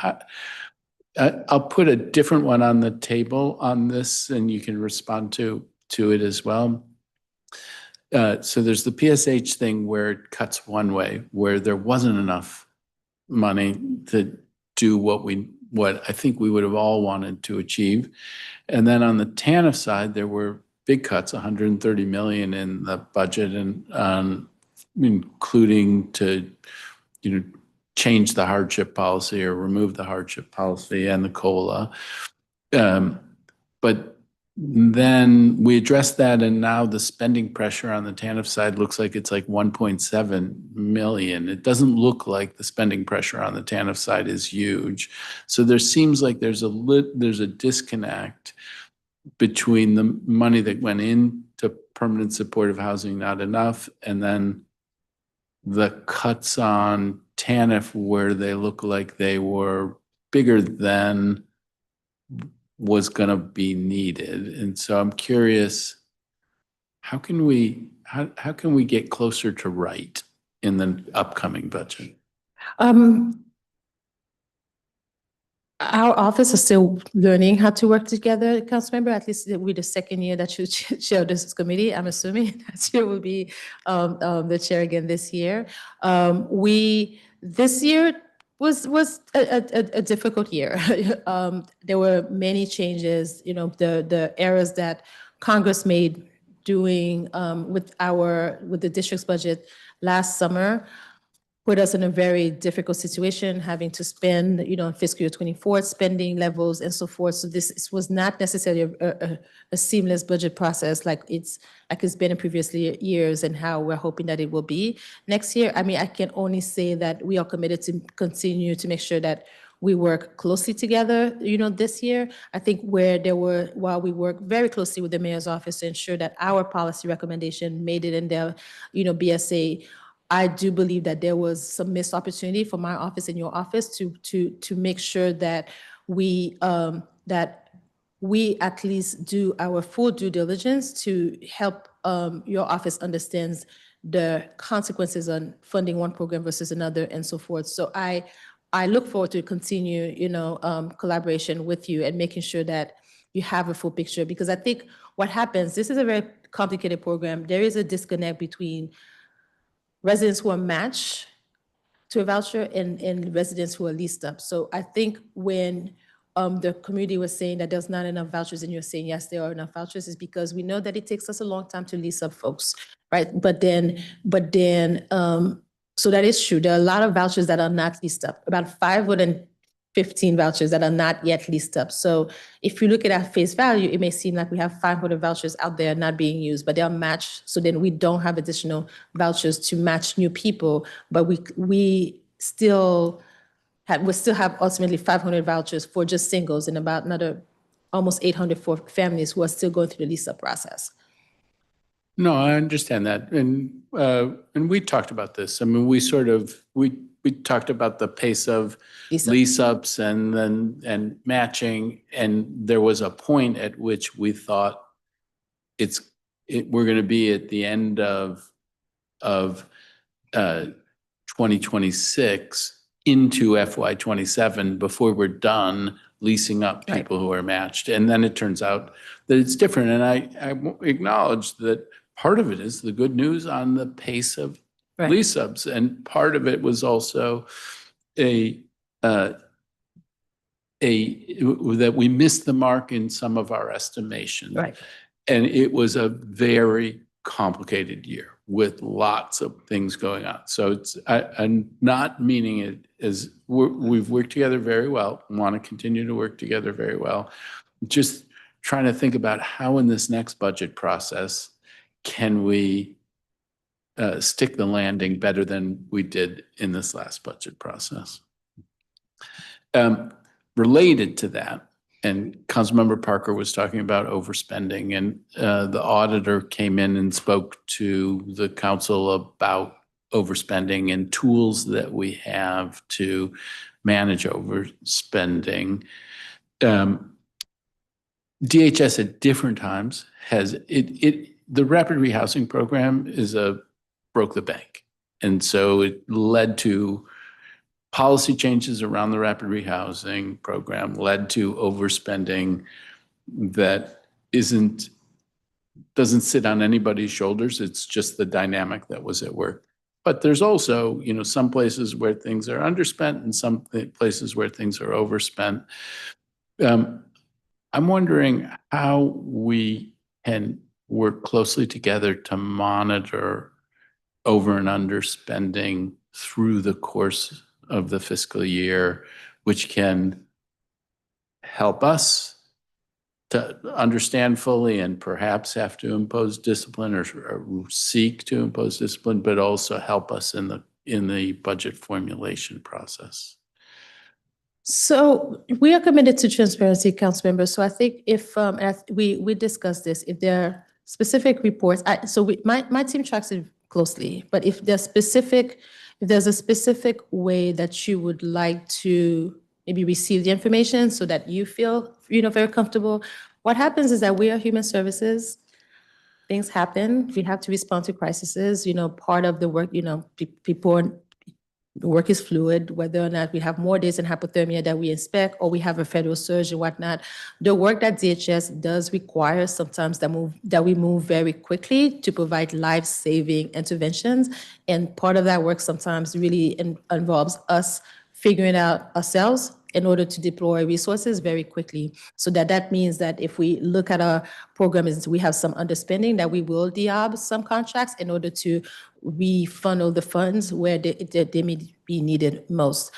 I'll put a different one on the table on this, and you can respond to it as well. So there's the PSH thing where it cuts one way, where there wasn't enough money to do what I think we would have all wanted to achieve. And then on the TANF side, there were big cuts, 130 million in the budget, and including to, change the hardship policy or remove the hardship policy and the COLA. But then we addressed that, and now the spending pressure on the TANF side looks like it's like 1.7 million. It doesn't look like the spending pressure on the TANF side is huge. So there seems like there's a disconnect between the money that went into permanent supportive housing, not enough, and then the cuts on TANF where they look like they were bigger than was going to be needed. And so I'm curious, how can we get closer to right in the upcoming budget? Our office is still learning how to work together, Councilmember. At least with the second year that you chair this committee, I'm assuming that you will be the chair again this year. This year was a difficult year. There were many changes. The errors that Congress made doing with the district's budget last summer put us in a very difficult situation, having to spend, you know, fiscal year 24 spending levels and so forth. So this was not necessarily a seamless budget process like it's been in previous years, and how we're hoping that it will be next year. I mean, I can only say that we are committed to continue to make sure that we work closely together, you know, this year. I think while we work very closely with the mayor's office to ensure that our policy recommendation made it in their, you know, BSA, I do believe that there was some missed opportunity for my office and your office to make sure that we at least do our full due diligence to help your office understands the consequences on funding one program versus another and so forth. So I look forward to continue, you know, collaboration with you and making sure that you have a full picture, because I think what happens, this is a very complicated program. There is a disconnect between residents who are matched to a voucher and residents who are leased up. So I think when the community was saying that there's not enough vouchers and you're saying, yes, there are enough vouchers, is because we know that it takes us a long time to lease up folks, right? But then, so that is true. There are a lot of vouchers that are not leased up, about 515 vouchers that are not yet leased up. So if you look at our face value, it may seem like we have 500 vouchers out there not being used, but they are matched. So then we don't have additional vouchers to match new people, but we still have ultimately 500 vouchers for just singles and about another almost 800 for families who are still going through the lease-up process. No, I understand that. And we talked about this. I mean, we talked about the pace of lease ups and matching. And there was a point at which we thought we're going to be at the end of 2026 into FY27 before we're done leasing up people who are matched. And then it turns out that it's different. And I acknowledge that part of it is the good news on the pace of lease ups. And part of it was also that we missed the mark in some of our estimations. Right. And it was a very complicated year with lots of things going on. So I'm not meaning it as we've worked together very well, want to continue to work together very well. Just trying to think about how in this next budget process can we stick the landing better than we did in this last budget process. Related to that, and Councilmember Parker was talking about overspending, and the auditor came in and spoke to the council about overspending and tools that we have to manage overspending. DHS at different times has the rapid rehousing program broke the bank. And so it led to policy changes around the rapid rehousing program, led to overspending that doesn't sit on anybody's shoulders. It's just the dynamic that was at work. But there's also, you know, some places where things are underspent and some places where things are overspent. I'm wondering how we can work closely together to monitor over and underspending through the course of the fiscal year, which can help us to understand fully and perhaps have to impose discipline or seek to impose discipline, but also help us in the budget formulation process. So we are committed to transparency, council members. So I think if we discussed this, if there are specific reports, my team tracks it closely, but if there's a specific way that you would like to maybe receive the information so that you feel, you know, very comfortable. What happens is that we are human services. Things happen. We have to respond to crises. You know, part of the work, you know, the work is fluid, whether or not we have more days in hypothermia that we inspect or we have a federal surge and whatnot. The work that DHS does require sometimes that we move very quickly to provide life-saving interventions. And part of that work sometimes really involves us figuring out ourselves in order to deploy resources very quickly. So that means that if we look at our program, is we have some underspending, that we will deob some contracts in order to refunnel the funds where they may be needed most.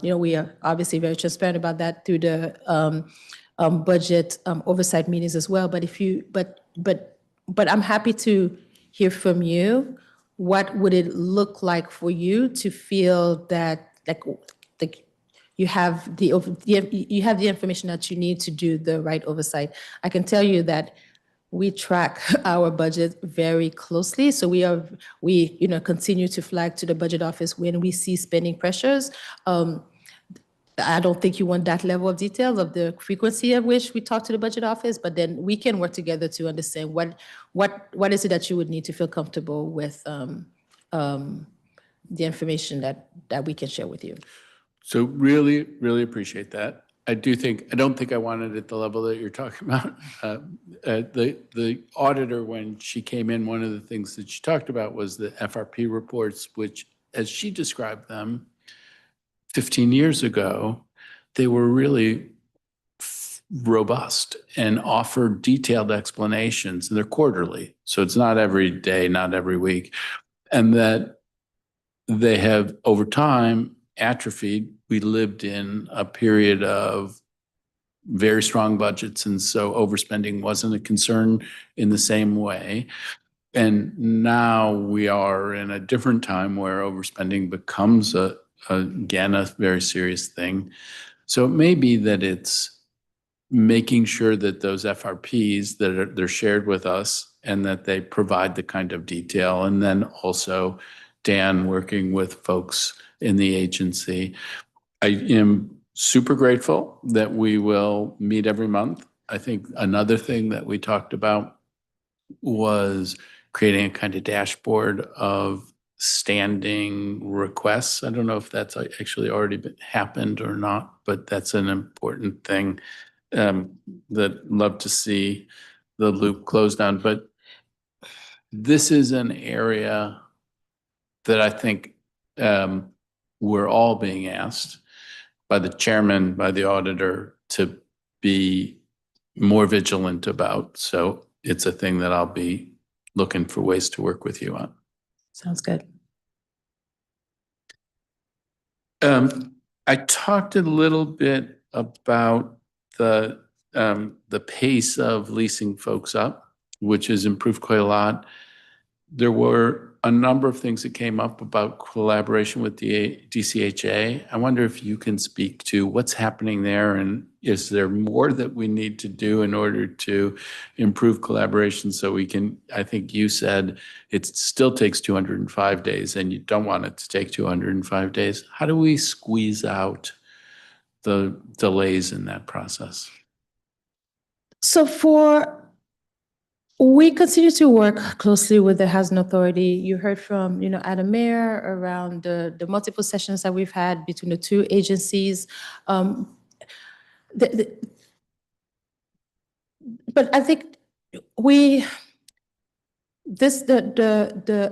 We are obviously very transparent about that through the budget oversight meetings as well. But I'm happy to hear from you. What would it look like for you to feel that like you have the information that you need to do the right oversight? I can tell you that we track our budget very closely. So we continue to flag to the budget office when we see spending pressures. I don't think you want that level of detail of the frequency at which we talk to the budget office, but then we can work together to understand what is it that you would need to feel comfortable with the information that we can share with you. So really, really appreciate that. I don't think I want it at the level that you're talking about. The auditor, when she came in, one of the things that she talked about was the FRP reports, which, as she described them, 15 years ago, they were really robust and offered detailed explanations, and they're quarterly. So it's not every day, not every week. And that they have, over time, atrophied. We lived in a period of very strong budgets, and so overspending wasn't a concern in the same way. And now we are in a different time where overspending becomes again, a very serious thing. So it may be that it's making sure that those FRPs they're shared with us and that they provide the kind of detail. And then also Dan working with folks in the agency. I am super grateful that we will meet every month. I think another thing that we talked about was creating a kind of dashboard of standing requests. I don't know if that's actually already happened or not, but that's an important thing that love to see the loop closed down. But this is an area that I think we're all being asked by the chairman, by the auditor, to be more vigilant about. So it's a thing that I'll be looking for ways to work with you on. Sounds good. I talked a little bit about the pace of leasing folks up, which has improved quite a lot. There were a number of things that came up about collaboration with the DCHA. I wonder if you can speak to what's happening there, and is there more that we need to do in order to improve collaboration so we can, I think you said it still takes 205 days and you don't want it to take 205 days. How do we squeeze out the delays in that process? So we continue to work closely with the Housing Authority. You heard from, Adam Mayer around the multiple sessions that we've had between the two agencies. But I think the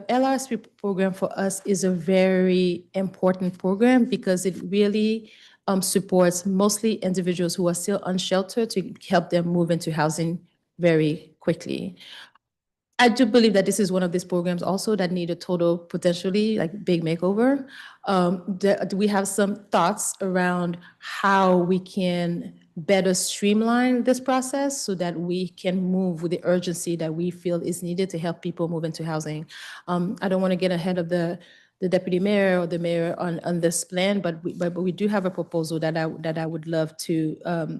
LRSP program for us is a very important program because it really supports mostly individuals who are still unsheltered to help them move into housing very quickly. I do believe that this is one of these programs also that need a total, potentially, like big makeover. We have some thoughts around how we can better streamline this process so that we can move with the urgency that we feel is needed to help people move into housing. I don't want to get ahead of the deputy mayor or the mayor on this plan, but we do have a proposal that I would love to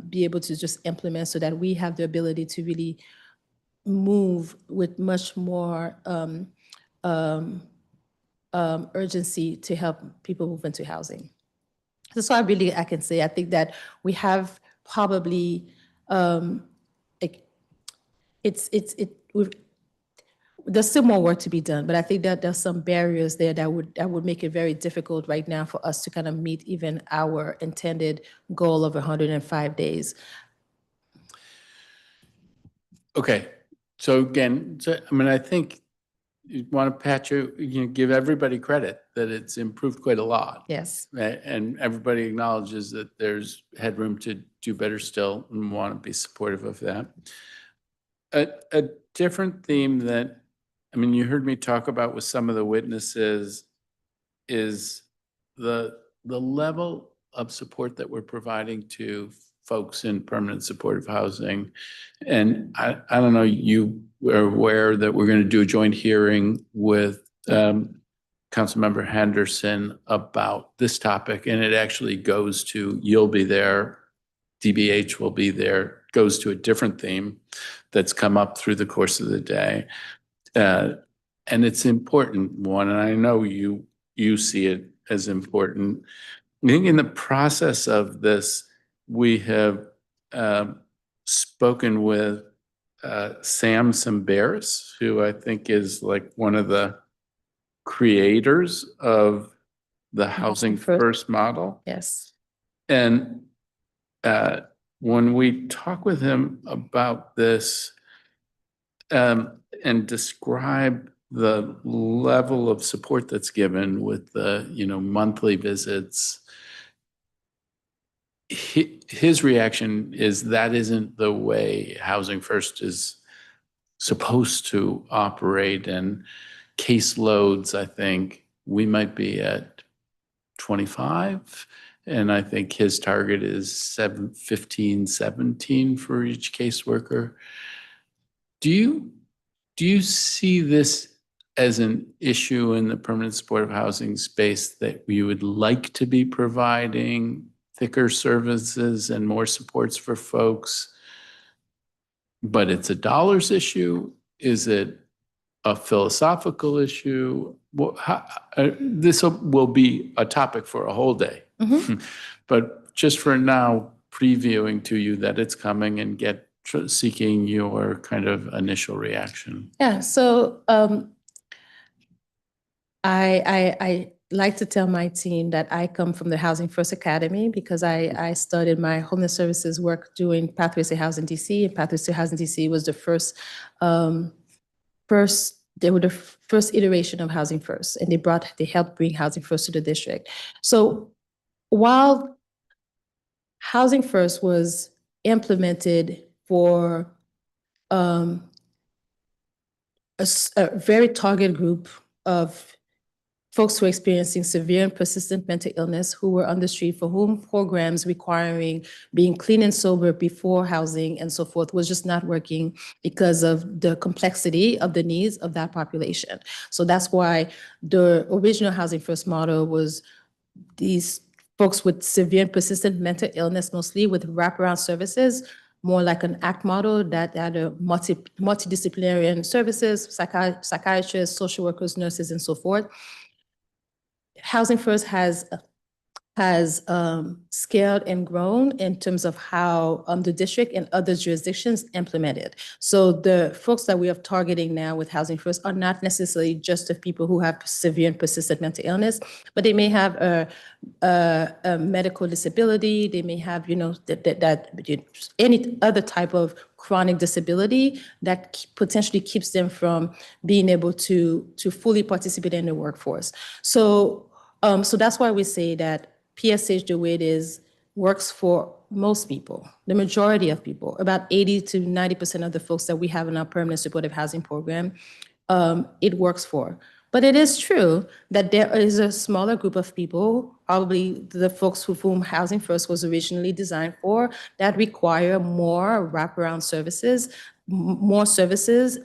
be able to just implement so that we have the ability to really move with much more urgency to help people move into housing. So I can say, I think that we have probably, there's still more work to be done, but I think that there's some barriers there that would make it very difficult right now for us to kind of meet even our intended goal of 105 days. Okay. So again, I think you want to give everybody credit that it's improved quite a lot. Yes. And everybody acknowledges that there's headroom to do better still and want to be supportive of that. A different theme that, I mean, you heard me talk about with some of the witnesses is the level of support that we're providing to folks in permanent supportive housing. And I don't know, you are aware that we're going to do a joint hearing with Councilmember Henderson about this topic, and it actually goes to, you'll be there, DBH will be there, goes to a different theme that's come up through the course of the day. And it's important one, and I know you see it as important. I think in the process of this, we have spoken with Sam Sambaris, who I think is like one of the creators of the Housing First model. Yes. And when we talk with him about this and describe the level of support that's given with the, monthly visits, his reaction is that isn't the way Housing First is supposed to operate. And caseloads, I think we might be at 25. And I think his target is 15, 17 for each caseworker. Do you see this as an issue in the permanent supportive housing space that we would like to be providing thicker services and more supports for folks, but it's a dollars issue? Is it a philosophical issue? Well, this will be a topic for a whole day. Mm-hmm. But just for now, previewing to you that it's coming and seeking your kind of initial reaction. Yeah, so I like to tell my team that I come from the Housing First Academy because I started my homeless services work doing Pathways to Housing DC, and Pathways to Housing DC was the first iteration of Housing First, and they helped bring Housing First to the district. So while Housing First was implemented for a very targeted group of folks who are experiencing severe and persistent mental illness who were on the street, for whom programs requiring being clean and sober before housing and so forth was just not working because of the complexity of the needs of that population. So that's why the original Housing First model was these folks with severe and persistent mental illness, mostly with wraparound services, more like an ACT model that had a multidisciplinary services, psychiatrists, social workers, nurses, and so forth. Housing First has scaled and grown in terms of how the district and other jurisdictions implement it. So the folks that we are targeting now with Housing First are not necessarily just the people who have severe and persistent mental illness, but they may have a medical disability. They may have, any other type of chronic disability that potentially keeps them from being able to fully participate in the workforce. So that's why we say that PSH, the way it is, works for most people, the majority of people, about 80 to 90% of the folks that we have in our permanent supportive housing program, it works for. But it is true that there is a smaller group of people, probably the folks with whom Housing First was originally designed for, that require more wraparound services, more services,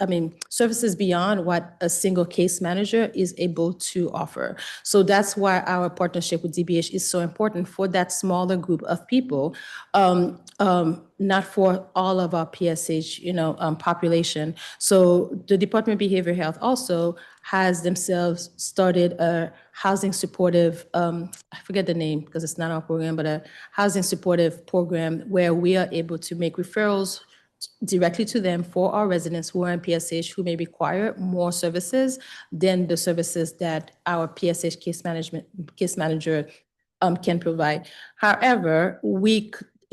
services beyond what a single case manager is able to offer. So that's why our partnership with DBH is so important for that smaller group of people, not for all of our PSH, population. So the Department of Behavioral Health also has themselves started a housing supportive, I forget the name because it's not our program, but a housing supportive program where we are able to make referrals directly to them for our residents who are in PSH who may require more services than the services that our PSH case manager can provide. However,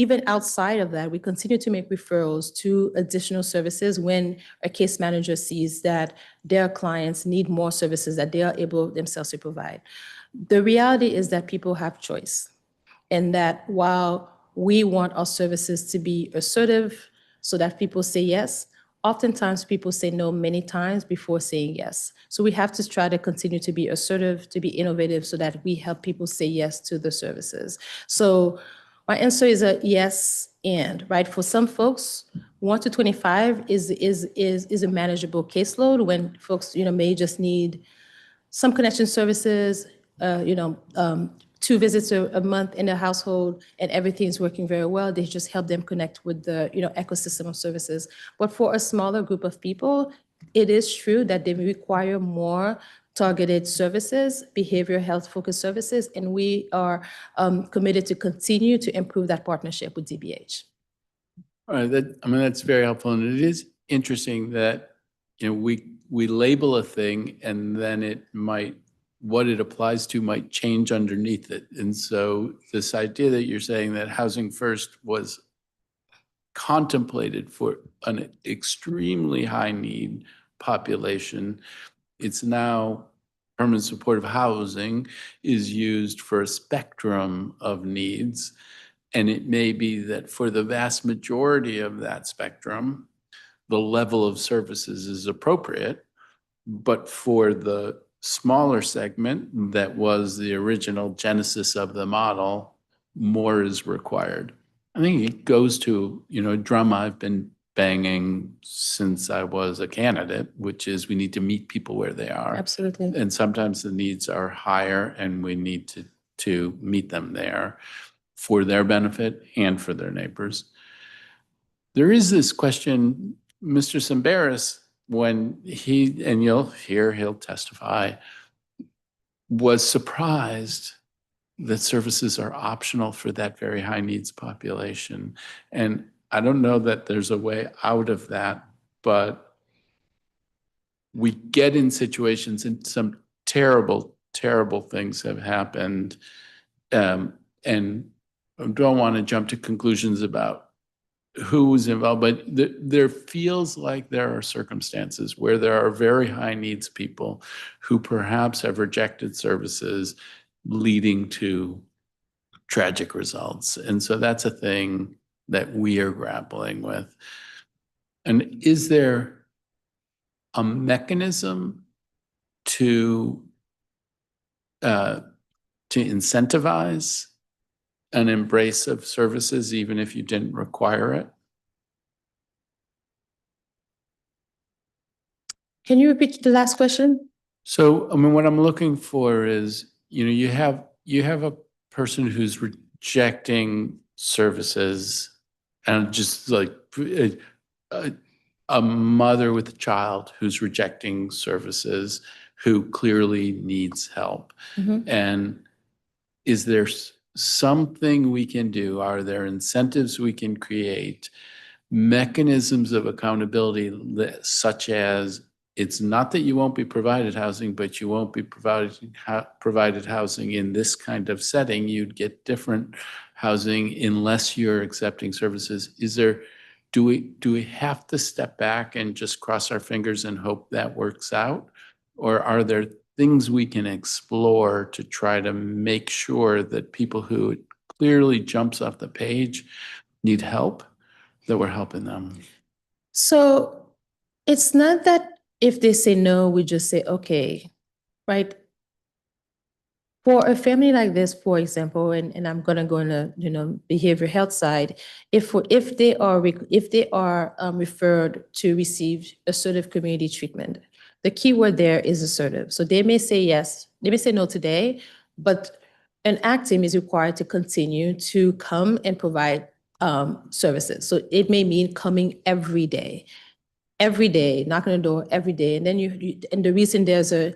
even outside of that, we continue to make referrals to additional services when a case manager sees that their clients need more services that they are able themselves to provide. The reality is that people have choice, and that while we want our services to be assertive so that people say yes, oftentimes people say no many times before saying yes. So we have to try to continue to be assertive, to be innovative, so that we help people say yes to the services. So my answer is a yes and, right? For some folks, 1 to 25 is a manageable caseload when folks, may just need some connection services, 2 visits a month in a household, and everything's working very well. They just help them connect with the, ecosystem of services. But for a smaller group of people, it is true that they require more targeted services, behavioral health focused services, and we are committed to continue to improve that partnership with DBH. All right, that's very helpful, and it is interesting that, we label a thing and then what it applies to might change underneath it. And so this idea that you're saying that Housing First was contemplated for an extremely high need population, it's now permanent supportive housing is used for a spectrum of needs. And it may be that for the vast majority of that spectrum, the level of services is appropriate, but for the smaller segment that was the original genesis of the model, more is required. I think it goes to, a drum I've been banging since I was a candidate, which is we need to meet people where they are. Absolutely. And sometimes the needs are higher and we need to meet them there for their benefit and for their neighbors. There is this question, Mr. Sambaris, when and you'll hear he'll testify, was surprised that services are optional for that very high needs population. And I don't know that there's a way out of that, but we get in situations and some terrible, terrible things have happened. And I don't want to jump to conclusions about who was involved, but there feels like there are circumstances where there are very high needs people who perhaps have rejected services leading to tragic results. And so that's a thing that we are grappling with. And is there a mechanism to incentivize an embrace of services, even if you didn't require it? Can you repeat the last question? So, what I'm looking for is, you have a person who's rejecting services, and just like a mother with a child who's rejecting services, who clearly needs help. Mhm. And is there something we can do? Are there incentives we can create, mechanisms of accountability, such as it's not that you won't be provided housing, but you won't be provided housing in this kind of setting. You'd get different housing unless you're accepting services. Do we have to step back and just cross our fingers and hope that works out? Or are there things we can explore to try to make sure that people who clearly jumps off the page need help, that we're helping them? So it's not that if they say no, we just say, okay, right? For a family like this, for example, and I'm gonna go on the behavioral health side, if they are referred to receive assertive community treatment, the key word there is assertive. So they may say yes, they may say no today, but an ACT team is required to continue to come and provide services. So it may mean coming every day, knocking on the door every day. And then and the reason there's a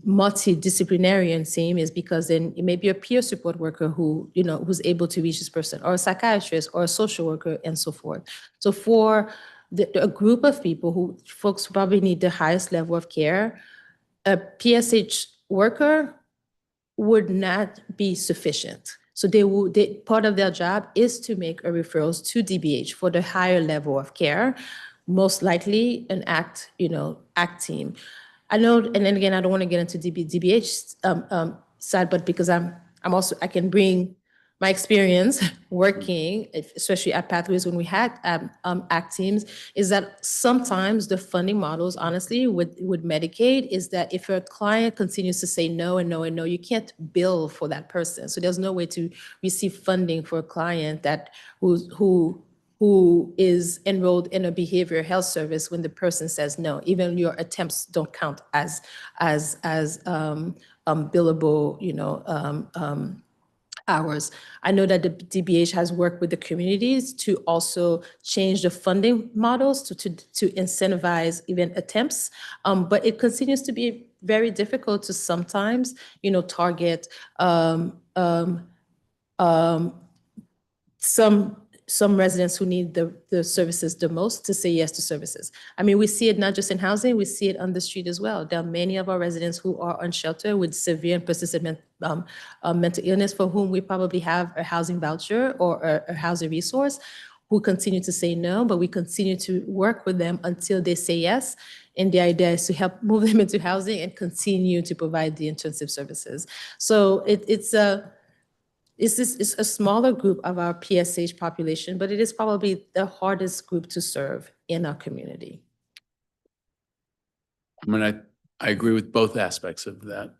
multidisciplinarian team is because then it may be a peer support worker who's able to reach this person, or a psychiatrist, or a social worker, and so forth. So for a group of people who folks probably need the highest level of care, a PSH worker would not be sufficient. So part of their job is to make a referrals to DBH for the higher level of care, most likely an ACT team. I know, and then again, I don't want to get into DBH side, but because I'm also, I can bring my experience working, especially at Pathways when we had ACT teams, is that sometimes the funding models, honestly, with Medicaid, is that if a client continues to say no and no and no, you can't bill for that person. So there's no way to receive funding for a client that who is enrolled in a behavioral health service when the person says no. Even your attempts don't count as billable, hours. I know that the DBH has worked with the communities to also change the funding models to incentivize even attempts, but it continues to be very difficult to sometimes, target some residents who need the services the most to say yes to services. I mean, we see it not just in housing, we see it on the street as well. There are many of our residents who are on shelter with severe and persistent mental illness for whom we probably have a housing voucher or a housing resource, who continue to say no, but we continue to work with them until they say yes. And the idea is to help move them into housing and continue to provide the intensive services. So it's a smaller group of our PSH population, but it is probably the hardest group to serve in our community. I mean, I agree with both aspects of that.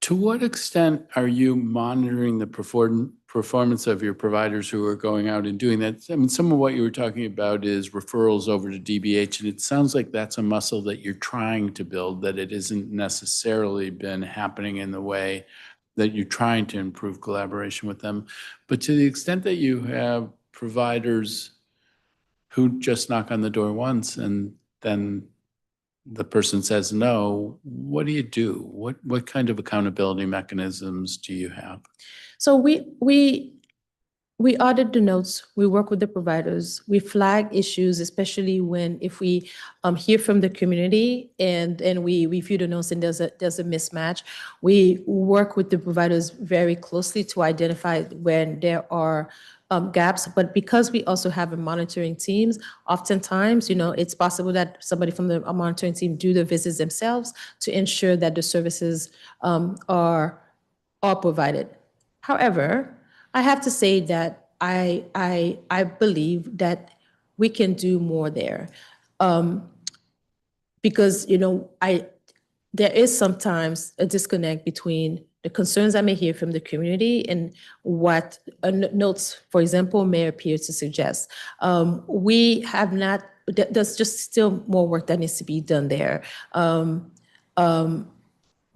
To what extent are you monitoring the performance of your providers who are going out and doing that? I mean, some of what you were talking about is referrals over to DBH, and it sounds like that's a muscle that you're trying to build, that it isn't necessarily been happening in the way that you're trying to improve collaboration with them. But to the extent that you have providers who just knock on the door once and then the person says no, what do you do? What kind of accountability mechanisms do you have? So we audit the notes, we work with the providers, we flag issues, especially if we hear from the community and we review the notes and there's a mismatch. We work with the providers very closely to identify when there are gaps, but because we also have a monitoring teams, oftentimes, it's possible that somebody from the monitoring team do the visits themselves to ensure that the services are provided. However, I have to say that I believe that we can do more there, because there is sometimes a disconnect between the concerns I may hear from the community and what notes, for example, may appear to suggest. We have not. There's just still more work that needs to be done there.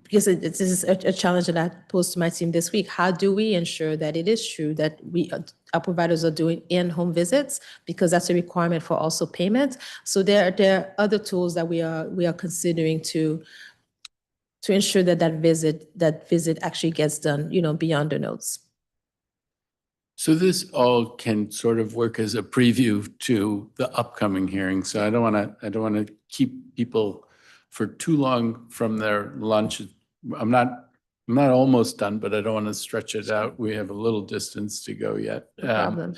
Because this is a challenge that I posed to my team this week. How do we ensure that it is true that our providers are doing in-home visits, because that's a requirement for also payment. So there are other tools that we are considering to ensure that visit actually gets done, beyond the notes. So this all can sort of work as a preview to the upcoming hearing. So I don't want to keep people for too long from their lunch. I'm not almost done, but I don't want to stretch it out. We have a little distance to go yet. No problem.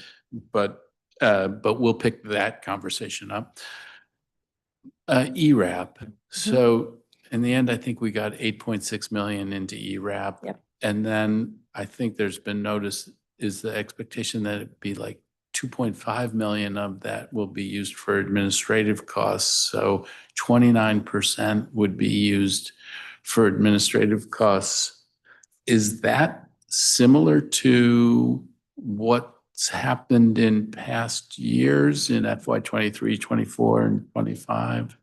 But we'll pick that conversation up. ERAP. So in the end, I think we got 8.6 million into ERAP. Yep. And then I think there's been notice, is the expectation that it'd be like 2.5 million of that will be used for administrative costs. So 29% would be used for administrative costs. Is that similar to what's happened in past years in FY 23, 24, and 25?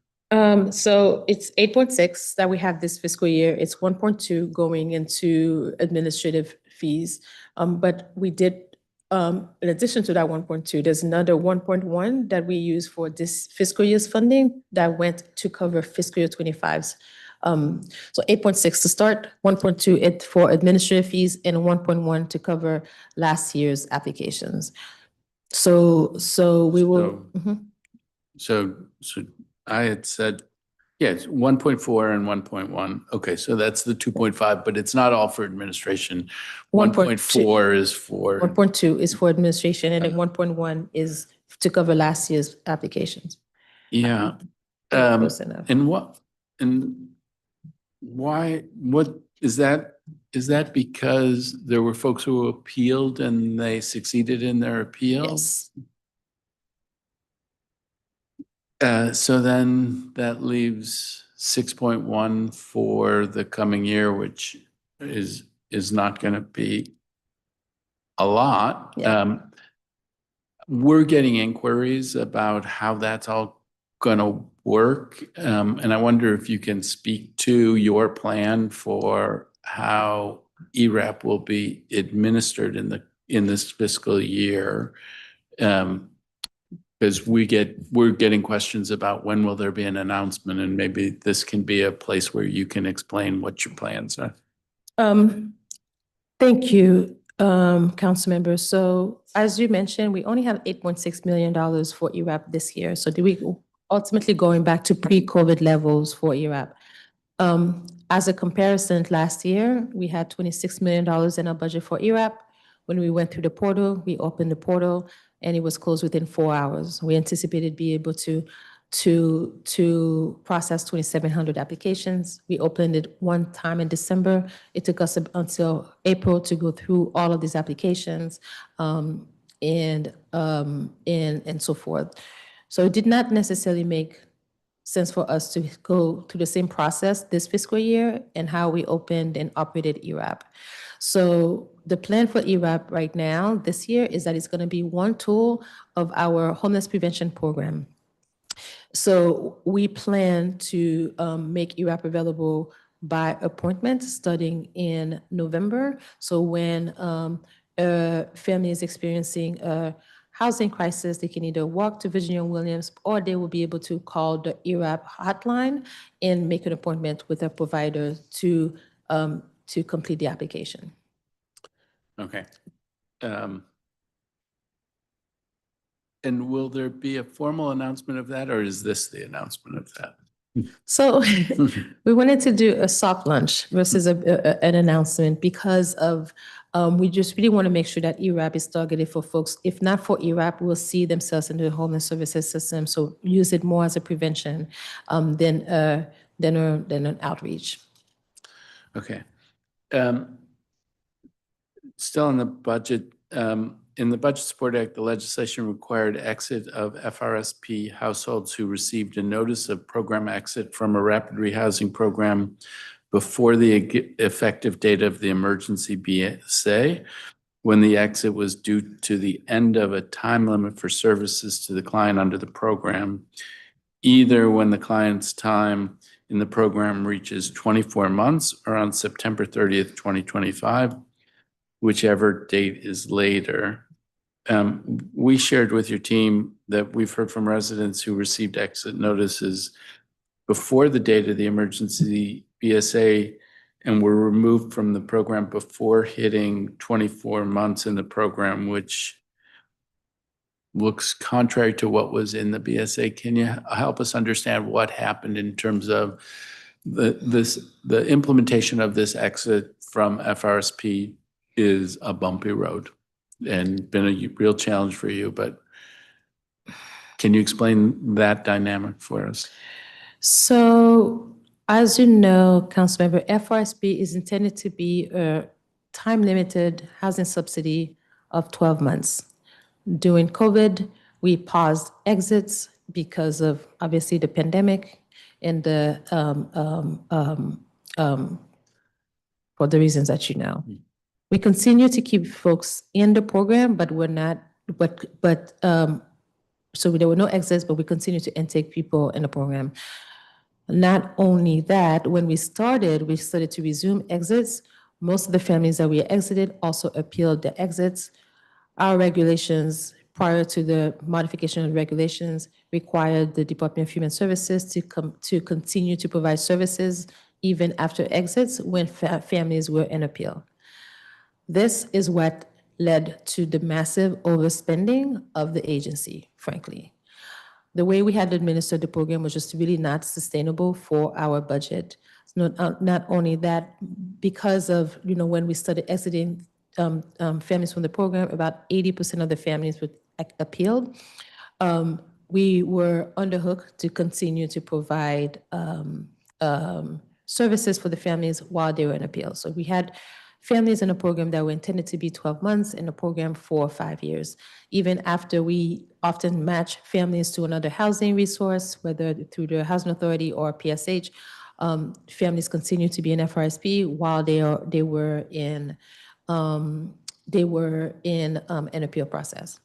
So it's 8.6 that we have this fiscal year. It's 1.2 going into administrative fees. But we did, in addition to that 1.2, there's another 1.1 that we use for this fiscal year's funding that went to cover fiscal year 25's. So 8.6 to start, 1.2 it for administrative fees, and 1.1 to cover last year's applications. So we will. So I had said, Yes, 1.4 and 1.1. Okay, so that's the 2.5, but it's not all for administration. 1.4 is for, 1.2 is for administration, and then 1.1 is to cover last year's applications. yeah. Close enough. And what is that? Is that because there were folks who appealed and they succeeded in their appeal? Yes. So then that leaves 6.1 for the coming year, which is not going to be a lot. Yeah. We're getting inquiries about how that's all going to work. And I wonder if you can speak to your plan for how ERAP will be administered in this fiscal year. Because we're getting questions about when will there be an announcement, and maybe this can be a place where you can explain what your plans are. Thank you, council members. So as you mentioned, we only have $8.6 million for ERAP this year. So we ultimately going back to pre-COVID levels for ERAP. As a comparison, last year, we had $26 million in our budget for ERAP. When we went through the portal, we opened the portal and it was closed within 4 hours. We anticipated being able to process 2,700 applications. We opened it one time in December. It took us until April to go through all of these applications and so forth. So it did not necessarily make sense for us to go through the same process this fiscal year and how we opened and operated ERAP. So the plan for ERAP right now, this year, is that it's going to be one tool of our homeless prevention program. So we plan to make ERAP available by appointment starting in November. So when a family is experiencing a housing crisis, they can either walk to Virginia Williams or they will be able to call the ERAP hotline and make an appointment with a provider to complete the application. Okay. And will there be a formal announcement of that, or is this the announcement of that? So we wanted to do a soft launch versus an announcement because of we just really want to make sure that ERAP is targeted for folks. If not for ERAP, will see themselves in the homeless services system. So use it more as a prevention than an outreach. Okay. Still in the budget, in the Budget Support Act, the legislation required exit of FRSP households who received a notice of program exit from a rapid rehousing program before the effective date of the emergency BSA, when the exit was due to the end of a time limit for services to the client under the program, either when the client's time in the program reaches 24 months or on September 30th, 2025, whichever date is later. We shared with your team that we've heard from residents who received exit notices before the date of the emergency BSA and were removed from the program before hitting 24 months in the program, which looks contrary to what was in the BSA. Can you help us understand what happened in terms of the implementation of this exit from FRSP is a bumpy road and been a real challenge for you, but can you explain that dynamic for us? So as you know, Councilmember, FRSP is intended to be a time-limited housing subsidy of 12 months. During COVID, we paused exits because of obviously the pandemic and the for the reasons that you know. We continue to keep folks in the program, but we're not, so there were no exits, but we continue to intake people in the program. Not only that, when we started to resume exits. Most of the families that we exited also appealed the exits. Our regulations, prior to the modification of regulations, required the Department of Human Services to continue to provide services even after exits when families were in appeal. This is what led to the massive overspending of the agency, frankly. the way we had administered the program was just really not sustainable for our budget. Not only that, because of, when we started exiting families from the program, about 80% of the families would appealed. We were on the hook to continue to provide services for the families while they were in appeal. So we had families in a program that were intended to be 12 months, in a program for 5 years. Even after we often match families to another housing resource, whether through the Housing Authority or PSH, families continue to be in FRSP while they were in an appeal process.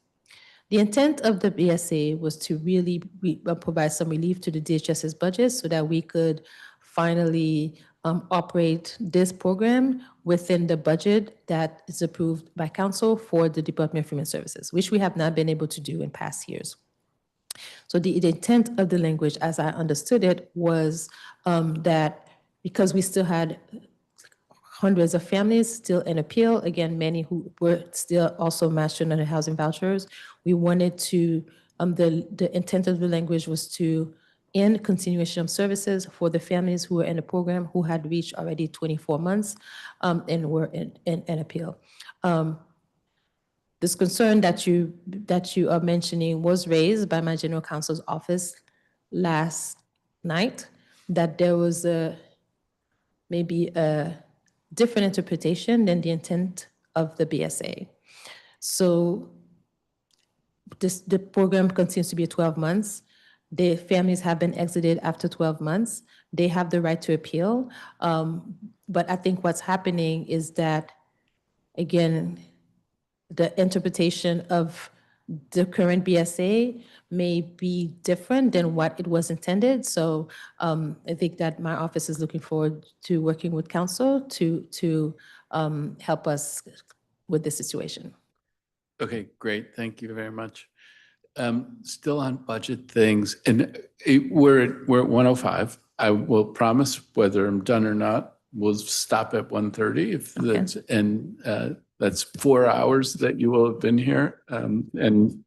The intent of the BSA was to really provide some relief to the DHS's budget so that we could finally operate this program within the budget that is approved by council for the Department of Human Services, which we have not been able to do in past years. So the intent of the language, as I understood it, was that because we still had hundreds of families still in appeal, again, many who were still also matched under housing vouchers, we wanted to, the intent of the language was to end continuation of services for the families who were in the program who had reached already 24 months and were in appeal. This concern that you are mentioning was raised by my general counsel's office last night, that there was maybe a different interpretation than the intent of the BSA. So the program continues to be 12 months. The families have been exited after 12 months. They have the right to appeal. But I think what's happening is that, again, the interpretation of the current BSA may be different than what it was intended. So I think that my office is looking forward to working with council to help us with this situation. Okay, great. Thank you very much. Still on budget things, and we're at 1:05. I will promise, whether I'm done or not, we'll stop at 1:30 if that's, and that's 4 hours that you will have been here. And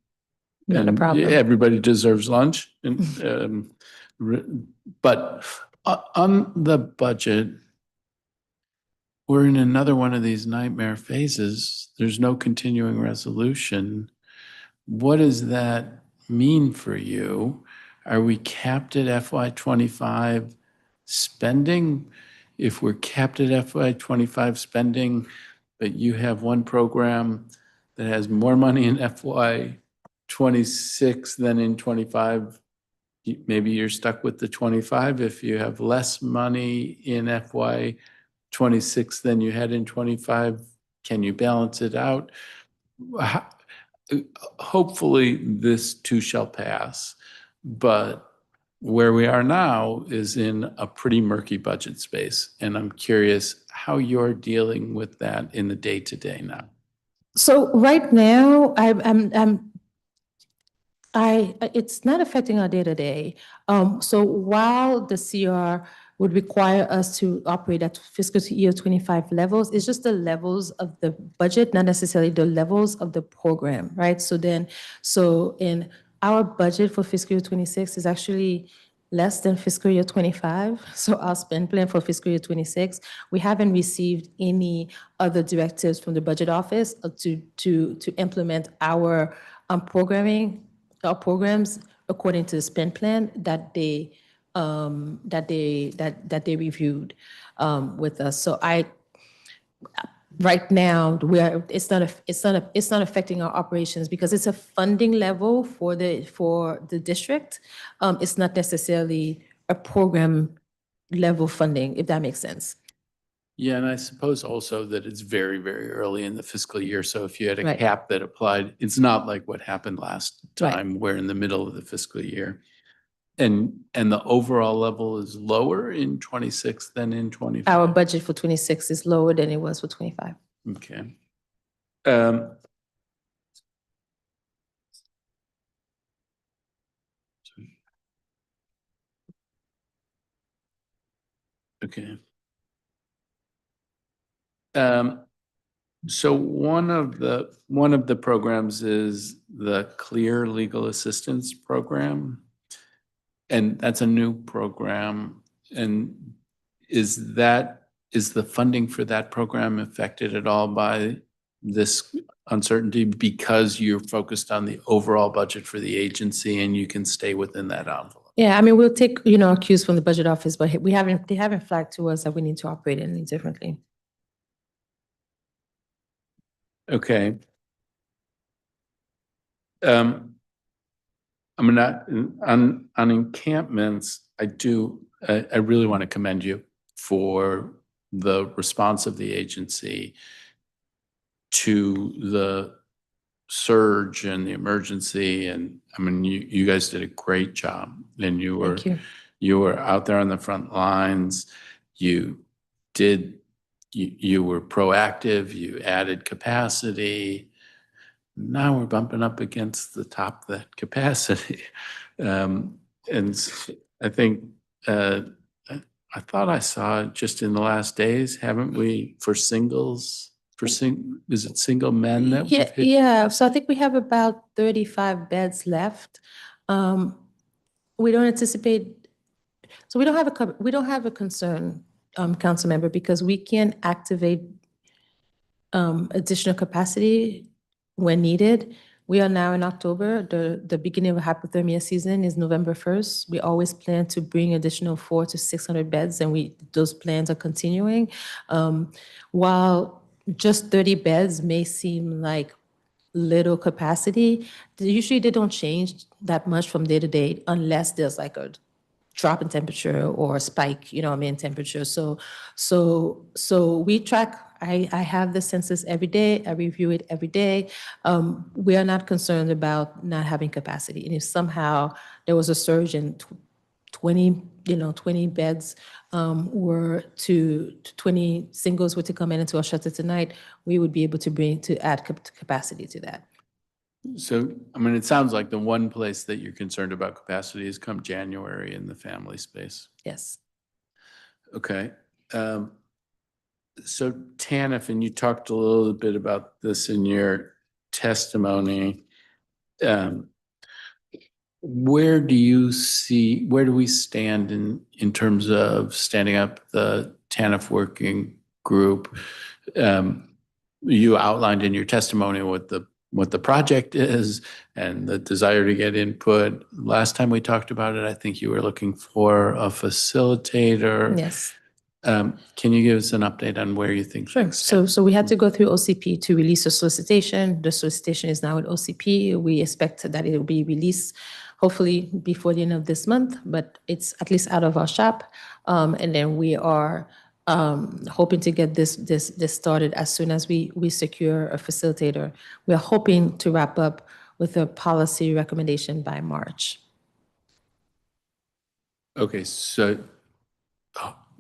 Not a problem. Everybody deserves lunch. And, but on the budget, we're in another one of these nightmare phases. There's no continuing resolution. What does that mean for you? Are we capped at FY25 spending? If we're capped at FY25 spending, but you have one program that has more money in FY26 than in 25, maybe you're stuck with the 25. If you have less money in FY26 than you had in 25, can you balance it out? Hopefully this too shall pass, but where we are now is in a pretty murky budget space. And I'm curious how you're dealing with that in the day-to-day now. So right now, it's not affecting our day-to-day. So while the CR would require us to operate at fiscal year 25 levels, it's just the levels of the budget, not necessarily the levels of the program, right? So in our budget for fiscal year 26 is actually less than fiscal year 25. So our spend plan for fiscal year 26, we haven't received any other directives from the budget office to implement our programming, our programs according to the spend plan that they reviewed with us. So right now it's not affecting our operations because it's a funding level for the district. It's not necessarily a program level funding, if that makes sense. Yeah, and I suppose also that it's very, very early in the fiscal year. So if you had a Right. cap that applied, it's not like what happened last Right. time. We're in the middle of the fiscal year. And the overall level is lower in 26 than in 25. Our budget for 26 is lower than it was for 25. Okay. Okay. So one of the programs is the Clear Legal Assistance Program. And that's a new program. And is the funding for that program affected at all by this uncertainty because you're focused on the overall budget for the agency and you can stay within that envelope? Yeah, I mean, we'll take, you know, cues from the budget office, but they haven't flagged to us that we need to operate any differently. Okay. I mean, on encampments, I really want to commend you for the response of the agency to the surge and the emergency. And I mean, you guys did a great job, and Thank you. you were out there on the front lines. You were proactive, you added capacity. Now we're bumping up against the top of that capacity. I think, I thought I saw just in the last days, haven't we, for singles, is it single men that we've Yeah, hit? yeah. So I think we have about 35 beds left. We don't anticipate, so we don't have a concern, council member, because we can activate additional capacity when needed. We are now in October. The beginning of hypothermia season is November 1st. We always plan to bring additional 400 to 600 beds, and those plans are continuing. While just 30 beds may seem like little capacity, usually they don't change that much from day to day unless there's like a drop in temperature or a spike, you know, in temperature. So we track. I have the census every day. I review it every day. We are not concerned about not having capacity. And if somehow there was a surge in 20 beds were to 20 singles were to come into our shelter tonight, we would be able to add capacity to that. So, I mean, it sounds like the one place that you're concerned about capacity is come January in the family space. Yes. Okay. So Tanif, and you talked a little bit about this in your testimony. Where do we stand in terms of standing up the TANF working group? You outlined in your testimony what the project is and the desire to get input. Last time we talked about it, I think you were looking for a facilitator. Yes. Can you give us an update on where you think Sure. things stand? So we had to go through OCP to release a solicitation. The solicitation is now at OCP. We expect that it will be released hopefully before the end of this month, but it's at least out of our shop. And then we are hoping to get this started as soon as we secure a facilitator. We're hoping to wrap up with a policy recommendation by March. Okay, so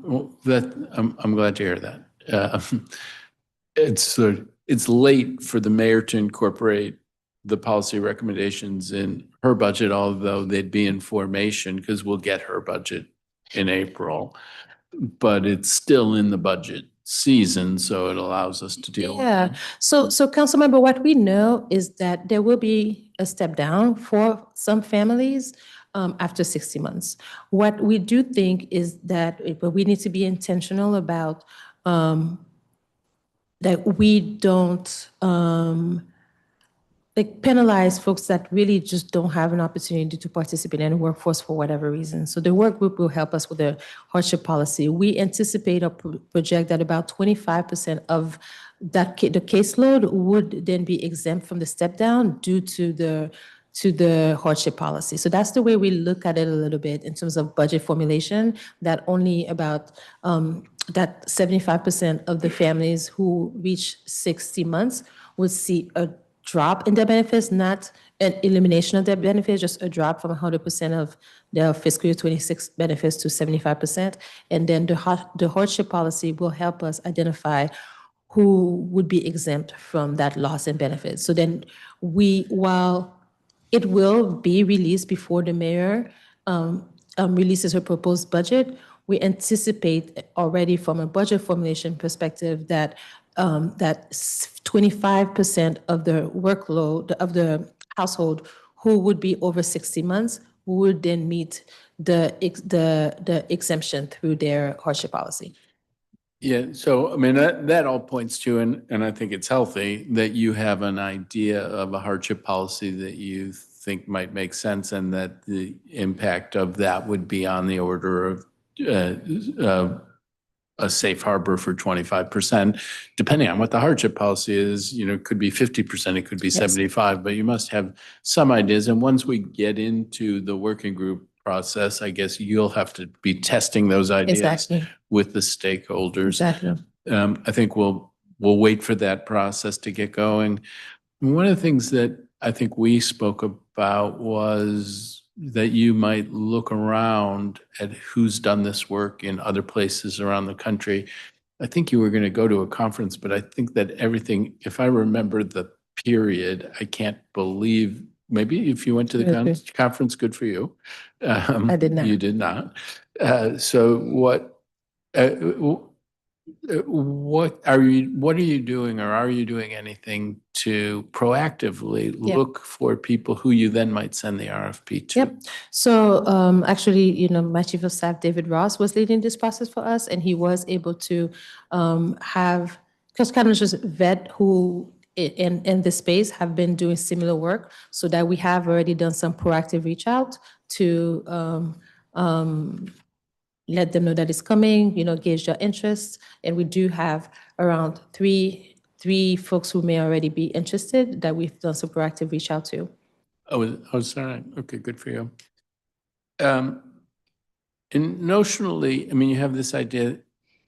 well, I'm glad to hear that. It's late for the mayor to incorporate the policy recommendations in her budget, although they'd be in formation because we'll get her budget in April. But it's still in the budget season, so it allows us to deal with Yeah. it. So Councilmember, what we know is that there will be a step down for some families after 60 months. What we do think is that but we need to be intentional about that we don't like penalize folks that really just don't have an opportunity to participate in the workforce for whatever reason. So the work group will help us with the hardship policy. We anticipate or project that about 25% of that the caseload would then be exempt from the step down due to the hardship policy. So that's the way we look at it a little bit in terms of budget formulation, that only about that 75% of the families who reach 60 months would see a drop in their benefits, not an elimination of their benefits, just a drop from 100% of their fiscal year 26 benefits to 75%. And then the hardship policy will help us identify who would be exempt from that loss in benefits. So then while it will be released before the mayor releases her proposed budget, we anticipate already from a budget formulation perspective that 25% of the workload of the household who would be over 60 months would then meet the exemption through their hardship policy. Yeah, so I mean, that all points to, and I think it's healthy, that you have an idea of a hardship policy that you think might make sense and that the impact of that would be on the order of a safe harbor for 25%, depending on what the hardship policy is, it could be 50%, it could be 75, but you must have some ideas. And once we get into the working group process, I guess you'll have to be testing those ideas Exactly. with the stakeholders. Exactly. I think we'll wait for that process to get going. One of the things that I think we spoke about was that you might look around at who's done this work in other places around the country. I think you were going to go to a conference, but I think that everything, if I remember the period, I can't believe, maybe if you went to the Okay. conference, good for you. I did not. You did not. So what are you doing, or are you doing anything to proactively Yeah. look for people who you then might send the RFP to? Yep. So actually, my chief of staff, David Ross, was leading this process for us, and he was able to have just kind of just vet who in the space have been doing similar work, so that we have already done some proactive reach out to let them know that it's coming, gauge their interest. And we do have around three folks who may already be interested that we've done some proactive reach out to. Oh, sorry. Okay, good for you. And notionally, I mean, you have this idea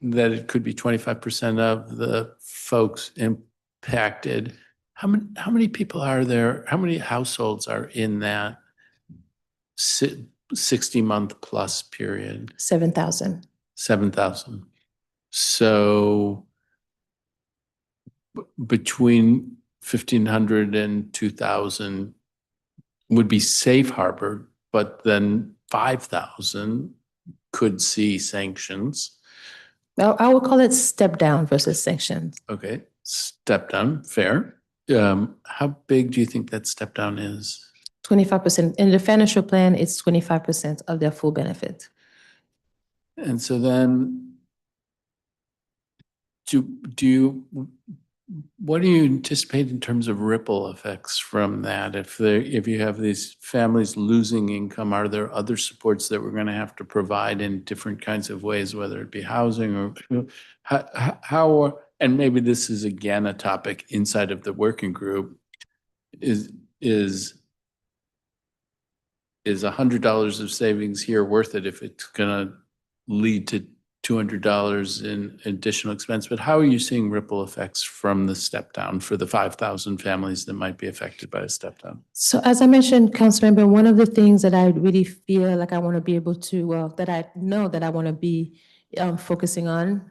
that it could be 25% of the folks impacted. How many people are there? How many households are in that 60-month plus period? 7,000. 7,000. So between 1,500 and 2,000 would be safe harbor, but then 5,000 could see sanctions. I would call it step down versus sanctions. Okay, step down, fair. How big do you think that step down is? 25%. In the financial plan, it's 25% of their full benefit. And so then what do you anticipate in terms of ripple effects from that? If you have these families losing income, are there other supports that we're going to have to provide in different kinds of ways, whether it be housing or how, and maybe this is again a topic inside of the working group, is $100 of savings here worth it if it's going to lead to $200 in additional expense? But how are you seeing ripple effects from the step down for the 5,000 families that might be affected by a step down? So as I mentioned, Councilmember, one of the things that I really feel like I want to be able to, that I know that I want to be focusing on,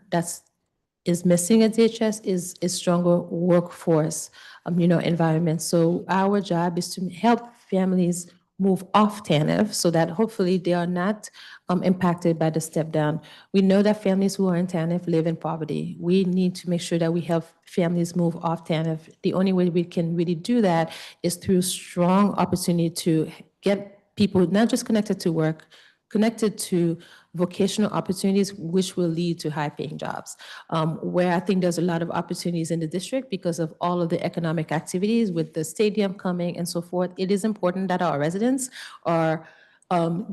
is missing at DHS is a stronger workforce, environment. So our job is to help families move off TANF so that hopefully they are not impacted by the step down. We know that families who are in TANF live in poverty. We need to make sure that we help families move off TANF. The only way we can really do that is through strong opportunity to get people not just connected to work, connected to vocational opportunities, which will lead to high-paying jobs. Where I think there's a lot of opportunities in the district because of all of the economic activities with the stadium coming and so forth. It is important that our residents are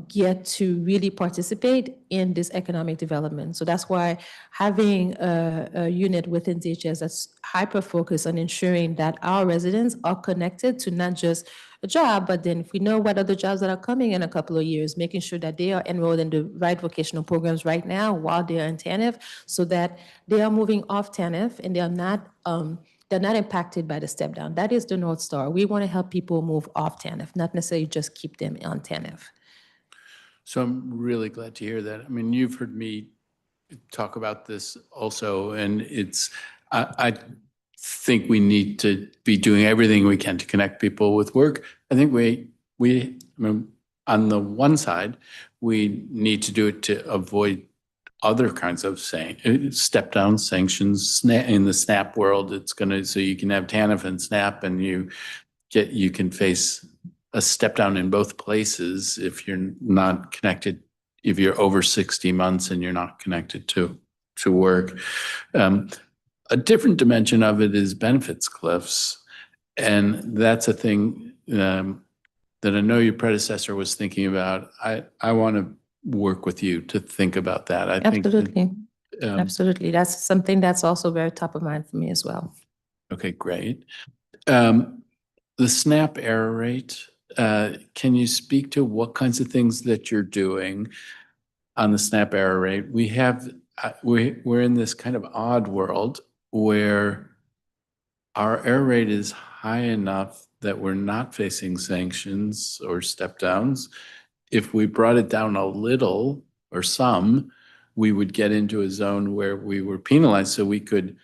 get to really participate in this economic development. So that's why having a unit within DHS that's hyper-focused on ensuring that our residents are connected to not just a job, but then if we know what other jobs that are coming in a couple of years, making sure that they are enrolled in the right vocational programs right now while they are in TANF, so that they are moving off TANF and they're not impacted by the step down. That is the North Star. We want to help people move off TANF, not necessarily just keep them on TANF. So I'm really glad to hear that. I mean, you've heard me talk about this also, and I think we need to be doing everything we can to connect people with work. I think I mean, on the one side, we need to do it to avoid other kinds of step down sanctions. In the SNAP world, it's going to, so you can have TANF and SNAP, and you can face a step down in both places if you're not connected, if you're over 60 months and you're not connected to work. A different dimension of it is benefits cliffs. And that's a thing that I know your predecessor was thinking about. I want to work with you to think about that. I think that, Absolutely. Absolutely. That's something that's also very top of mind for me as well. okay, great. The SNAP error rate, can you speak to what kinds of things that you're doing on the SNAP error rate? We have, we're in this kind of odd world where our error rate is high enough that we're not facing sanctions or step downs. If we brought it down a little or some, we would get into a zone where we were penalized, so we could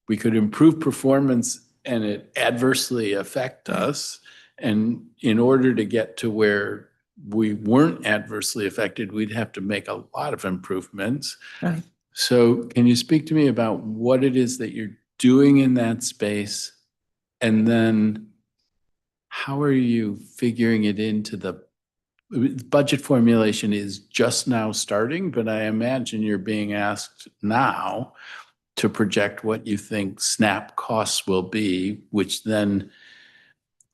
improve performance and it adversely affect us. And in order to get to where we weren't adversely affected, we'd have to make a lot of improvements. Right. So can you speak to me about what it is that you're doing in that space? And then how are you figuring it into the budget formulation is just now starting, but I imagine you're being asked now to project what you think SNAP costs will be, which then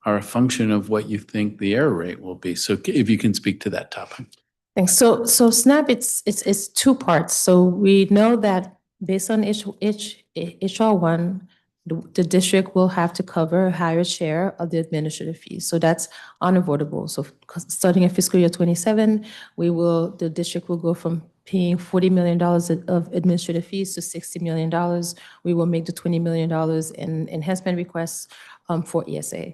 are a function of what you think the error rate will be. So if you can speak to that topic. Thanks. So SNAP, it's two parts. So we know that based on HR1, the district will have to cover a higher share of the administrative fees. So that's unavoidable. So starting in fiscal year 27, the district will go from paying $40 million of administrative fees to $60 million. We will make the $20 million in enhancement requests for ESA.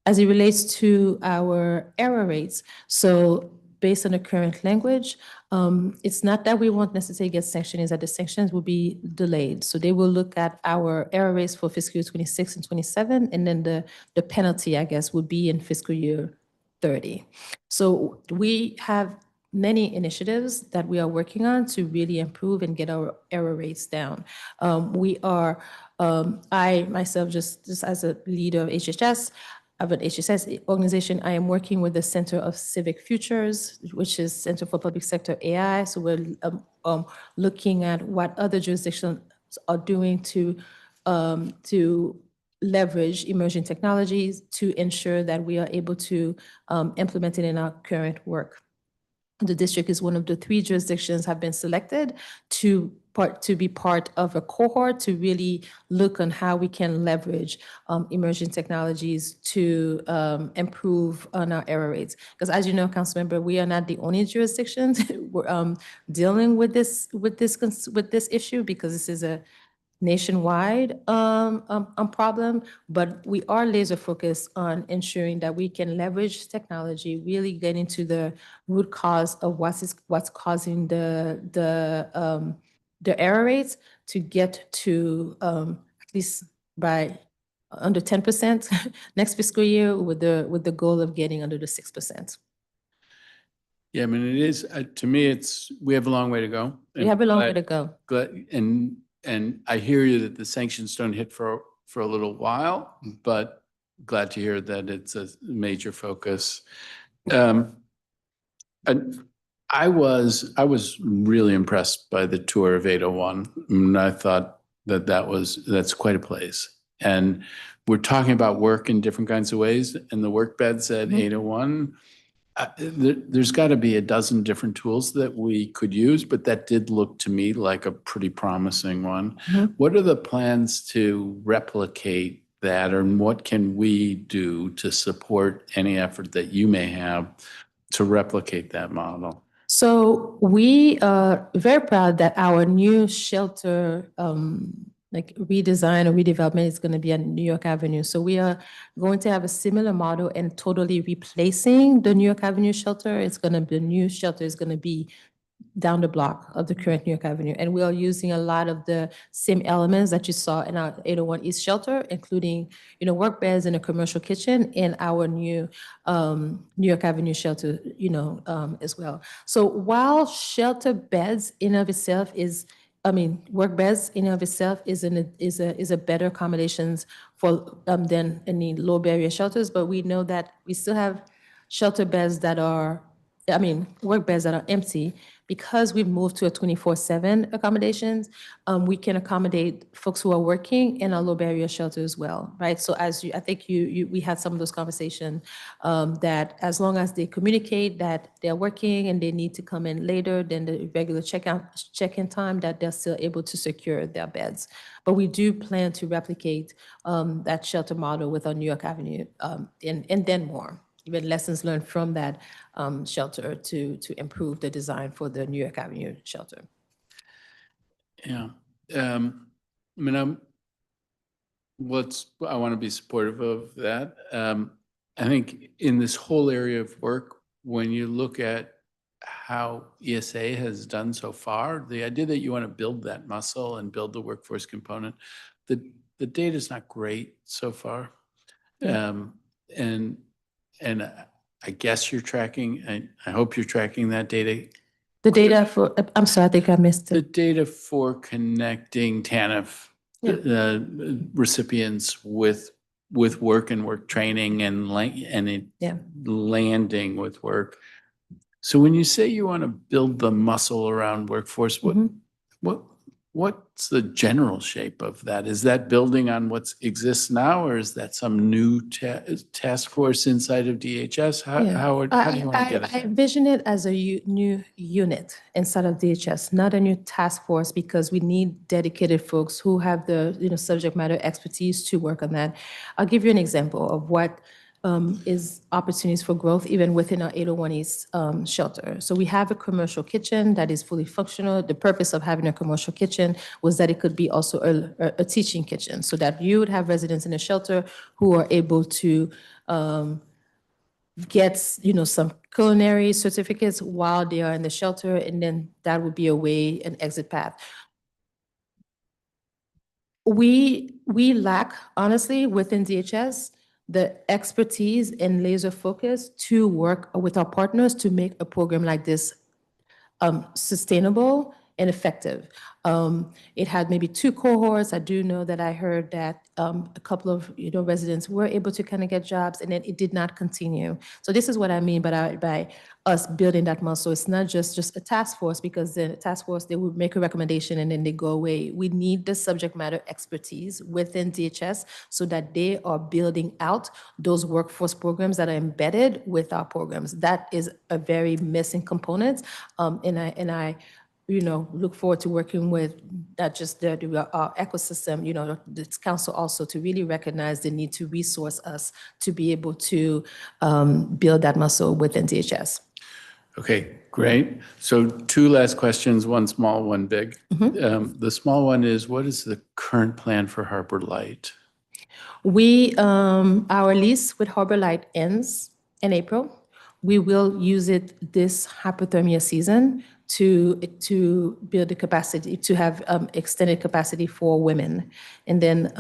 As it relates to our error rates, so based on the current language, it's not that we won't necessarily get sanctions, it's that the sanctions will be delayed. So they will look at our error rates for fiscal year 26 and 27, and then the penalty, I guess, would be in fiscal year 30. So we have many initiatives that we are working on to really improve and get our error rates down. I myself, just as a leader of HHS, of an HSS organization, I am working with the Center of Civic Futures, which is Center for Public Sector AI. So we're looking at what other jurisdictions are doing to leverage emerging technologies to ensure that we are able to implement it in our current work. The district is one of the 3 jurisdictions have been selected to be part of a cohort to really look on how we can leverage emerging technologies to improve on our error rates. Because as you know, Councilmember, we are not the only jurisdictions dealing with this issue, because this is a nationwide problem, but we are laser focused on ensuring that we can leverage technology, really get into the root cause of what's causing the error rates to get to at least by under 10% next fiscal year, with the goal of getting under the 6%. Yeah, I mean, it is, to me, we have a long way to go. We have a long way to go. And I hear you that the sanctions don't hit for a little while, but glad to hear that it's a major focus. And I was really impressed by the tour of 801. And I thought that's quite a place. And we're talking about work in different kinds of ways, and the work beds at 801. There's got to be a dozen different tools that we could use, but that did look to me like a pretty promising one. What are the plans to replicate that, or what can we do to support any effort that you may have to replicate that model? So we are very proud that our new shelter redesign or redevelopment is going to be on New York Avenue. So we are going to have a similar model and totally replacing the New York Avenue shelter. The new shelter is going to be down the block of the current New York Avenue. And we are using a lot of the same elements that you saw in our 801 East shelter, including, work beds and a commercial kitchen in our new New York Avenue shelter, as well. So while shelter beds in of itself work beds in and of itself is a better accommodations for than any low barrier shelters, but we know that we still have shelter beds that are, work beds that are empty, because we've moved to a 24/7 accommodations, we can accommodate folks who are working in a low barrier shelter as well, right? So I think we had some of those conversations, that as long as they communicate that they're working and they need to come in later than the regular check-in time, that they're still able to secure their beds. But we do plan to replicate that shelter model with our New York Avenue, and then more. Even lessons learned from that shelter to improve the design for the New York Avenue shelter. Yeah. I mean, I want to be supportive of that. I think in this whole area of work, when you look at how ESA has done so far, the idea that you want to build that muscle and build the workforce component, the data is not great so far. Yeah. And I guess you're tracking, I hope you're tracking that data. The data for, I'm sorry, I think I missed The it. data for connecting TANF recipients with work and work training and landing with work. So when you say you want to build the muscle around workforce, what's the general shape of that? Is that building on what exists now, or is that some new task force inside of DHS? How do you want to get at I that? envision it as a new unit inside of DHS, not a new task force, because we need dedicated folks who have the subject matter expertise to work on that. I'll give you an example of what is opportunities for growth even within our 801 East shelter. So we have a commercial kitchen that is fully functional. The purpose of having a commercial kitchen was that it could be also a teaching kitchen, so that you would have residents in the shelter who are able to get some culinary certificates while they are in the shelter, and then that would be an exit path. We lack, honestly, within DHS, the expertise and laser focus to work with our partners to make a program like this sustainable and effective. It had maybe 2 cohorts. I do know that I heard that a couple of residents were able to kind of get jobs, and then it did not continue. So this is what I mean by us building that muscle. It's not just a task force, because the task force, they would make a recommendation and then they go away. We need the subject matter expertise within DHS so that they are building out those workforce programs that are embedded with our programs. That is a very missing component, and I look forward to working with not just our ecosystem, this council also, to really recognize the need to resource us to be able to build that muscle within DHS. Okay, great. So 2 last questions, one small, one big. The small one is, what is the current plan for Harbor Light? Our lease with Harbor Light ends in April. We will use it this hypothermia season to build the capacity, to have extended capacity for women. And then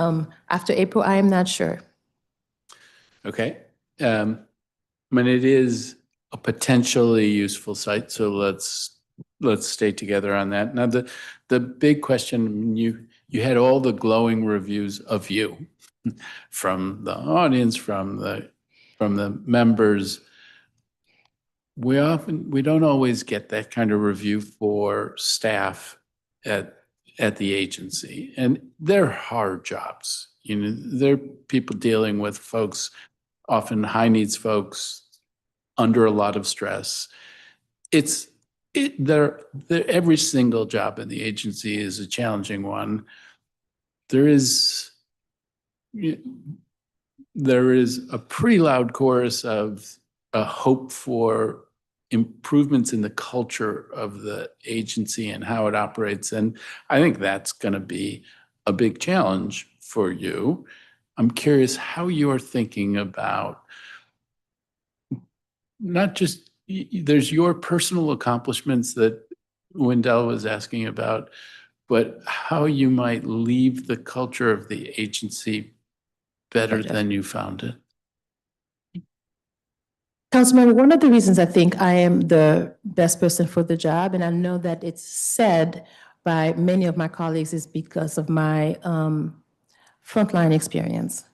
after April, I am not sure. Okay. I mean, it is a potentially useful site, so let's stay together on that. Now, the big question, you had all the glowing reviews of you from the audience, from the members. We don't always get that kind of review for staff at the agency, and they're hard jobs. They're people dealing with folks, often high needs folks, under a lot of stress. Every single job in the agency is a challenging one. There is a pretty loud chorus of a hope for improvements in the culture of the agency and how it operates. And I think that's going to be a big challenge for you. I'm curious how you are thinking about not just, there's your personal accomplishments that Wendell was asking about, but how you might leave the culture of the agency better than you found it. Councilmember, one of the reasons I think I am the best person for the job, and I know that it's said by many of my colleagues, is because of my frontline experience.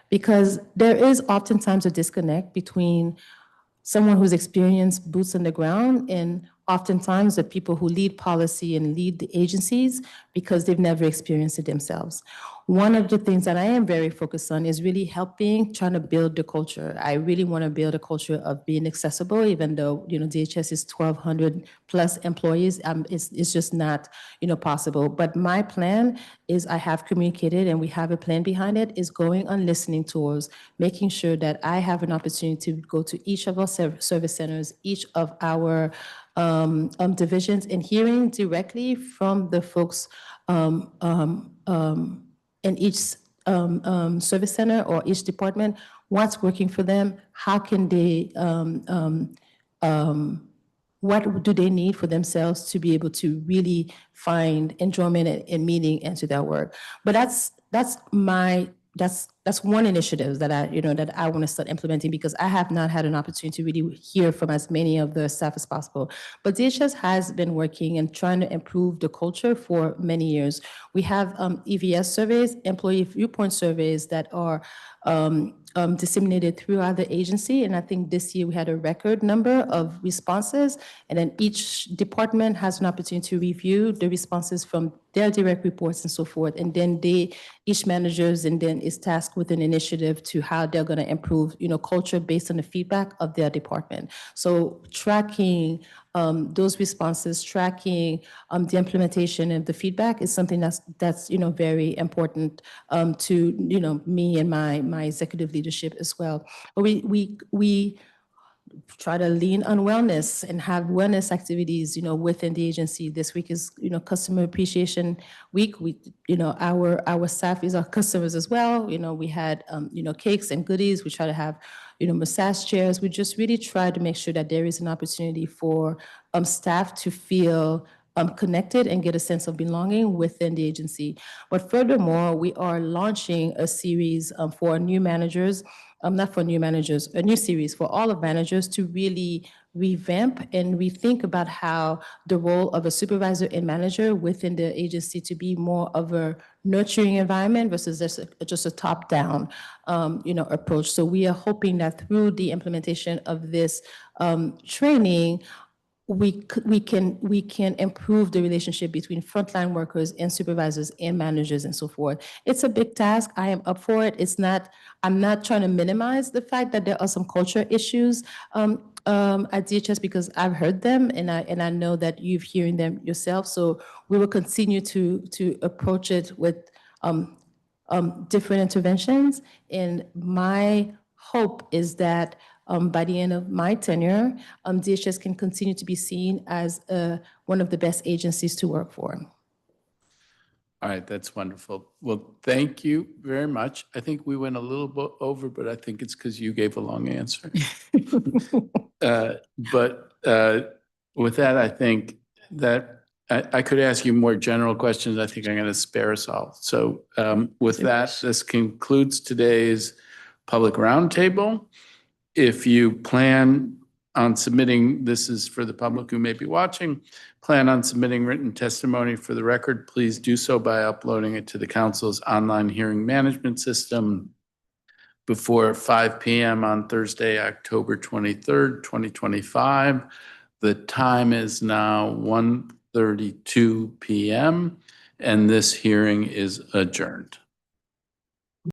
Because there is oftentimes a disconnect between someone who's experienced boots on the ground, and oftentimes the people who lead policy and lead the agencies because they've never experienced it themselves. One of the things that I am very focused on is really helping, trying to build the culture. I really want to build a culture of being accessible, even though, DHS is 1,200 plus employees. It's just not, possible. But my plan is, I have communicated and we have a plan behind it, is going on listening tours, making sure that I have an opportunity to go to each of our service centers, each of our divisions, and hearing directly from the folks in each service center or each department, what's working for them, how can they, what do they need for themselves to be able to really find enjoyment and meaning into their work. But that's one initiative that I want to start implementing, because I have not had an opportunity to really hear from as many of the staff as possible. But DHS has been working and trying to improve the culture for many years. We have EVS surveys, employee viewpoint surveys, that are disseminated throughout the agency. And I think this year we had a record number of responses. And then each department has an opportunity to review the responses from their direct reports and so forth. And then each managers and then is tasked with an initiative to how they're going to improve, culture based on the feedback of their department. So tracking those responses, tracking the implementation of the feedback is something that's very important to me and my executive leadership as well. But we try to lean on wellness and have wellness activities, within the agency. This week is, Customer Appreciation Week. Our staff is our customers as well. We had, cakes and goodies. We try to have, massage chairs. We just really try to make sure that there is an opportunity for staff to feel connected and get a sense of belonging within the agency. But furthermore, we are launching a series for new managers, not for new managers, a new series for all of managers to really revamp and rethink about how the role of a supervisor and manager within the agency to be more of a nurturing environment versus just a top-down, approach. So we are hoping that through the implementation of this training, we can improve the relationship between frontline workers and supervisors and managers and so forth. It's a big task. I am up for it. I'm not trying to minimize the fact that there are some culture issues at DHS, because I've heard them and I know that you've hearing them yourself. So we will continue to approach it with different interventions. And my hope is that by the end of my tenure, DHS can continue to be seen as one of the best agencies to work for. All right, that's wonderful. Well, thank you very much. I think we went a little bit over, but I think it's because you gave a long answer. But with that, I think that I could ask you more general questions. I think I'm going to spare us all. So with that, this concludes today's public roundtable. If you plan on submitting, this is for the public who may be watching, plan on submitting written testimony for the record, please do so by uploading it to the council's online hearing management system before 5 p.m. on Thursday, October 23rd, 2025. The time is now 1:32 p.m. and this hearing is adjourned.